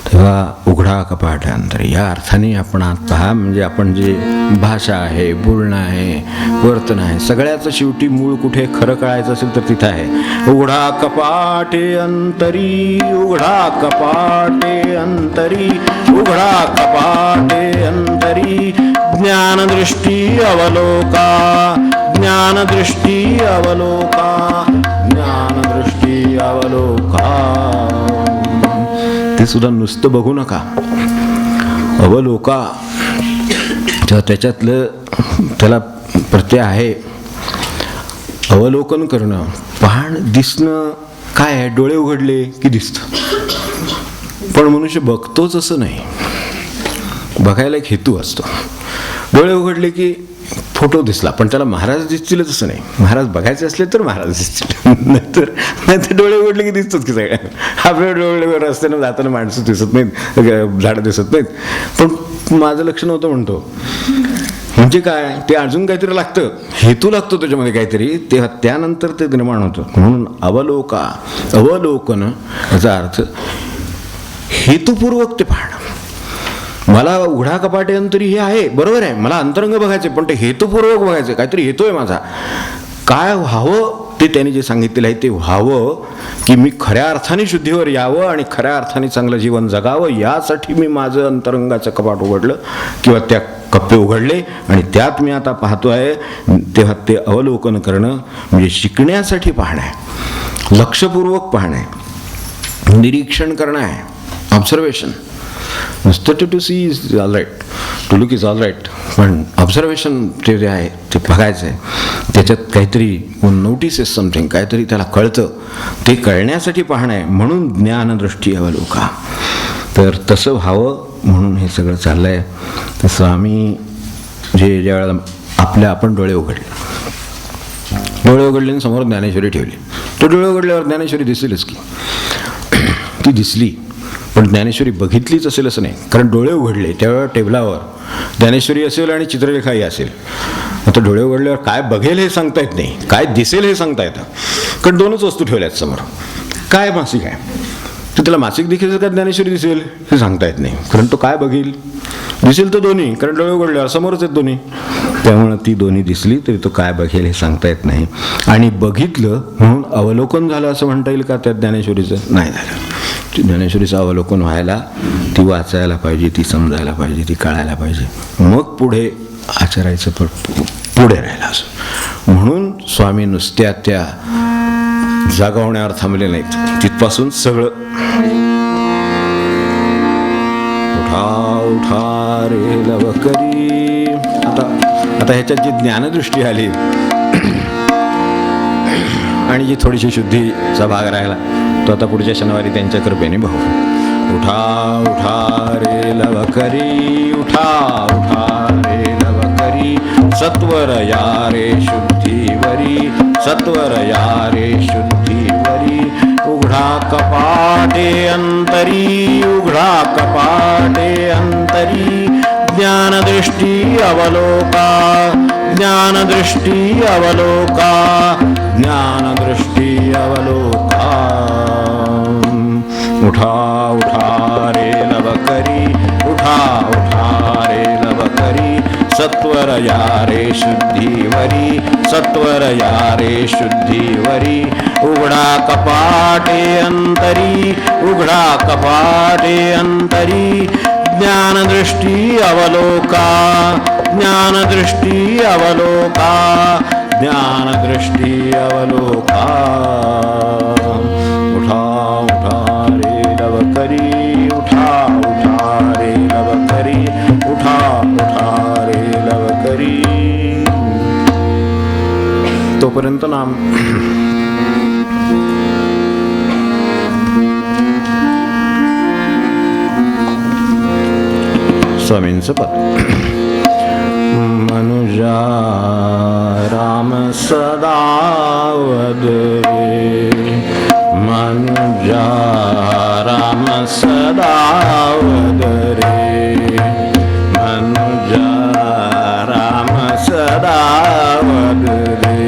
तेव्हा उघडा कपाट अंतरी या अर्थाने आपण आत पहा. म्हणजे आपण जे भाषा आहे, बोलणं आहे, वर्तन आहे, सगळ्याचं शेवटी मूळ कुठे खरं कळायचं असेल तर तिथं आहे. उघडा कपाटे अंतरी, उघडा कपाटे अंतरी, उघडा कपाटे अंतरी, ज्ञानदृष्टी अवलोका, ज्ञानदृष्टी अवलोका, ज्ञानदृष्टी अवलोका. ते सुद्धा नुसतं बघू नका, अवलोका. त्याच्यातलं त्याला प्रत्यय आहे. अवलोकन करणं, पाहणं, दिसणं. काय आहे? डोळे उघडले की दिसतं. पण मनुष्य बघतोच असं नाही. बघायला एक हेतू असतो. डोळे उघडले की फोटो दिसला, पण त्याला महाराज दिसतीलच असं नाही. महाराज बघायचे असले तर महाराज दिसतील, नाहीतर डोळे उघडले की दिसतोच की सगळ्या. आपल्या डोळे रस्त्यानं जाताना माणसं दिसत नाहीत, झाडं दिसत नाहीत. पण माझं लक्ष नव्हतं म्हणतो. म्हणजे काय? ते अजून काहीतरी लागतं, हेतू लागतो त्याच्यामध्ये काहीतरी, तेव्हा त्यानंतर ते निर्माण होतं. म्हणून अवलोका, अवलोकन याचा अर्थ हेतुपूर्वक ते पाहणं. मला उघडा कपाटे अंतरी हे आहे, बरोबर आहे, मला अंतरंग बघायचे, पण ते हेतुपूर्वक बघायचं. काहीतरी हेतू आहे माझा. काय व्हावं ते त्यांनी जे सांगितलेलं आहे ते व्हावं, की मी खऱ्या अर्थाने शुद्धीवर यावं आणि खऱ्या अर्थाने चांगलं जीवन जगावं, यासाठी मी माझं अंतरंगाचं कपाट उघडलं किंवा त्या कप्पे उघडले आणि त्यात मी आता पाहतो आहे. तेव्हा ते अवलोकन करणं म्हणजे शिकण्यासाठी पाहणं आहे, लक्षपूर्वक पाहणं आहे, निरीक्षण करणं आहे, ऑब्झर्वेशन. नुसतं to see is all right, to look is all right, पण ऑब्झर्वेशन ते जे आहे ते बघायचं आहे. त्याच्यात काहीतरी नोटीस इज समथिंग, काहीतरी त्याला कळतं, ते कळण्यासाठी पाहणं आहे. म्हणून ज्ञानदृष्टी अवलोका. तर तसं व्हावं म्हणून हे सगळं चाललं आहे. तर स्वामी जे ज्या वेळेला आपण डोळे उघडले आणि समोर ज्ञानेश्वरी ठेवली, तर डोळे उघडल्यावर ज्ञानेश्वरी दिसेलच की. ती दिसली, पण ज्ञानेश्वरी बघितलीच असेल असं नाही. कारण डोळे उघडले त्यावेळेला टेबलावर ज्ञानेश्वरी असेल आणि चित्रलेखाही असेल. आता डोळे उघडल्यावर काय बघेल हे सांगता येत नाही, काय दिसेल हे सांगता येतं. कारण 2च वस्तू ठेवल्यात समोर. काय मासिक आहे तर त्याला मासिक दिसेल का ज्ञानेश्वरी दिसेल हे सांगता येत नाही. कारण तो काय बघेल, दिसेल तर दोन्ही, कारण डोळे उघडल्यावर समोरच आहेत दोन्ही. त्यामुळं ती दोन्ही दिसली तरी तो काय बघेल हे सांगता येत नाही. आणि बघितलं म्हणून अवलोकन झालं असं म्हणता येईल का त्या ज्ञानेश्वरीचं? नाही झालं. ज्ञानेश्वरीचं अवलोकन व्हायला ती वाचायला पाहिजे, ती समजायला पाहिजे, ती कळायला पाहिजे, मग पुढे आचरायचं, पुढे राहायला असं. म्हणून स्वामी नुसत्या त्या जागवण्यावर थांबले नाहीत, तिथपासून सगळं उठा उठा रे लवकरी. आता ह्याच्यात जी ज्ञानदृष्टी आली आणि जी थोडीशी शुद्धीचा भाग राहिला तो आता पुढच्या शनिवारी त्यांच्या कृपेने भाऊ. उठा उठा रे लवकरी, उठा उठा रे लवकरी, सत्वर या रे शुद्धीवरी, सत्वर या रे शुद्धीवरी. उघडा कपाटे अंतरी, उघडा कपाटे अंतरी, ज्ञानदृष्टी अवलोका, ज्ञानदृष्टी अवलोका, ज्ञानदृष्टी अवलोका. उठा उठा रे लवकरी, उठा उठा रे लवकरी, सत्वर या रे शुद्धीवरी, सत्वर या रे शुद्धीवरी. उघडा कपाटे अंतरी, उघडा कपाटे अंतरी, ज्ञानदृष्टी अवलोका, ज्ञानदृष्टी अवलोका, ज्ञानदृष्टी अवलोका. उठा उठा रे लवकरी, उठा उठा रे लवकरी, उठा उठा रे लवकरी. तोपर्यंत नाम स्वामींचं पद. मनुजा राम सदा वदवे, मनुजा राम सदा वदरे, मनुजा राम सदा वदरे.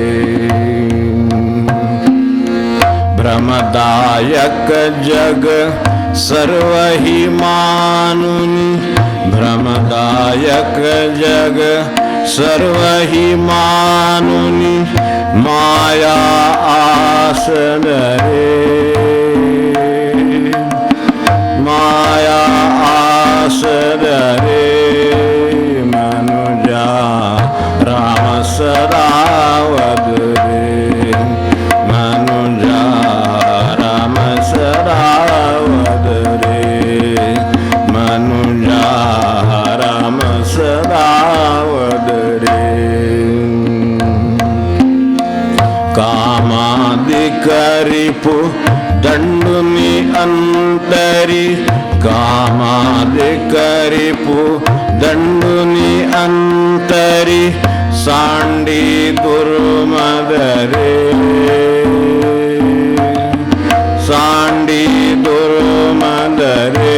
भ्रमदायक जग सर्व ही मानुन, भ्रमदायक जग सर्व ही मानुनी, माया आस धरे, माया आस धरे. मनुजा राम सदा वदरे, मनुजा राम सदा वदरे, मनुजा राम सदा वदरे. कामादिक रिपु दंडुनि अंतरी, कामादिक रिपु दंडुनि अंतरी, सांडी दुर्मदरे, सांडी दुर्मदरे.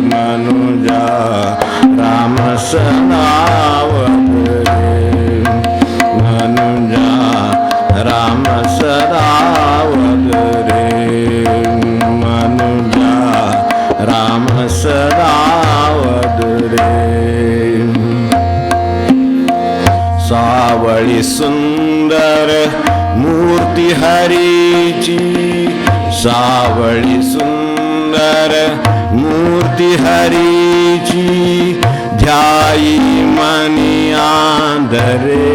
मनुजा राम सदा वदरे, मनुजा राम सदा वदरे, मनुजा राम सदा वदरे. सावळी सुंदर मूर्ती हरीची, सावळी सुंदर मूर्ती हरीची, ध्यायी मनी आंधरे,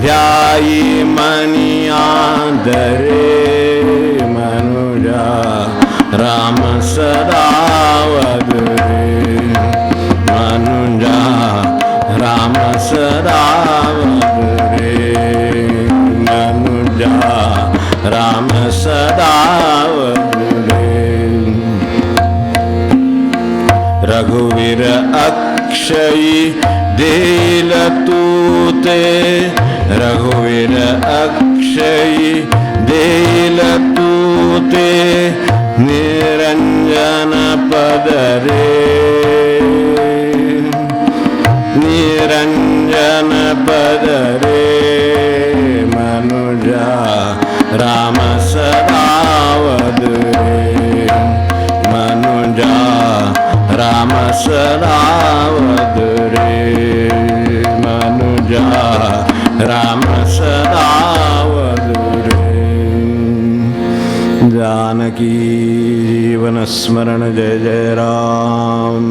ध्यायी मनी आंधरे. मनुजा राम सदा वदरे, मनुजा राम सदा वदरे, मनुजा राम सदा वदरे. रघुवीर अक्षयी देल तूते, रघुवीर अक्षयी देल तूते, निरंजन पदरे, निरंजन पदरे. मनुजा राम सदा वदरे, मनुजा राम सदा वदरे, मनुजा राम सदा वदरे. जानकी जीवन स्मरण जय जय राम.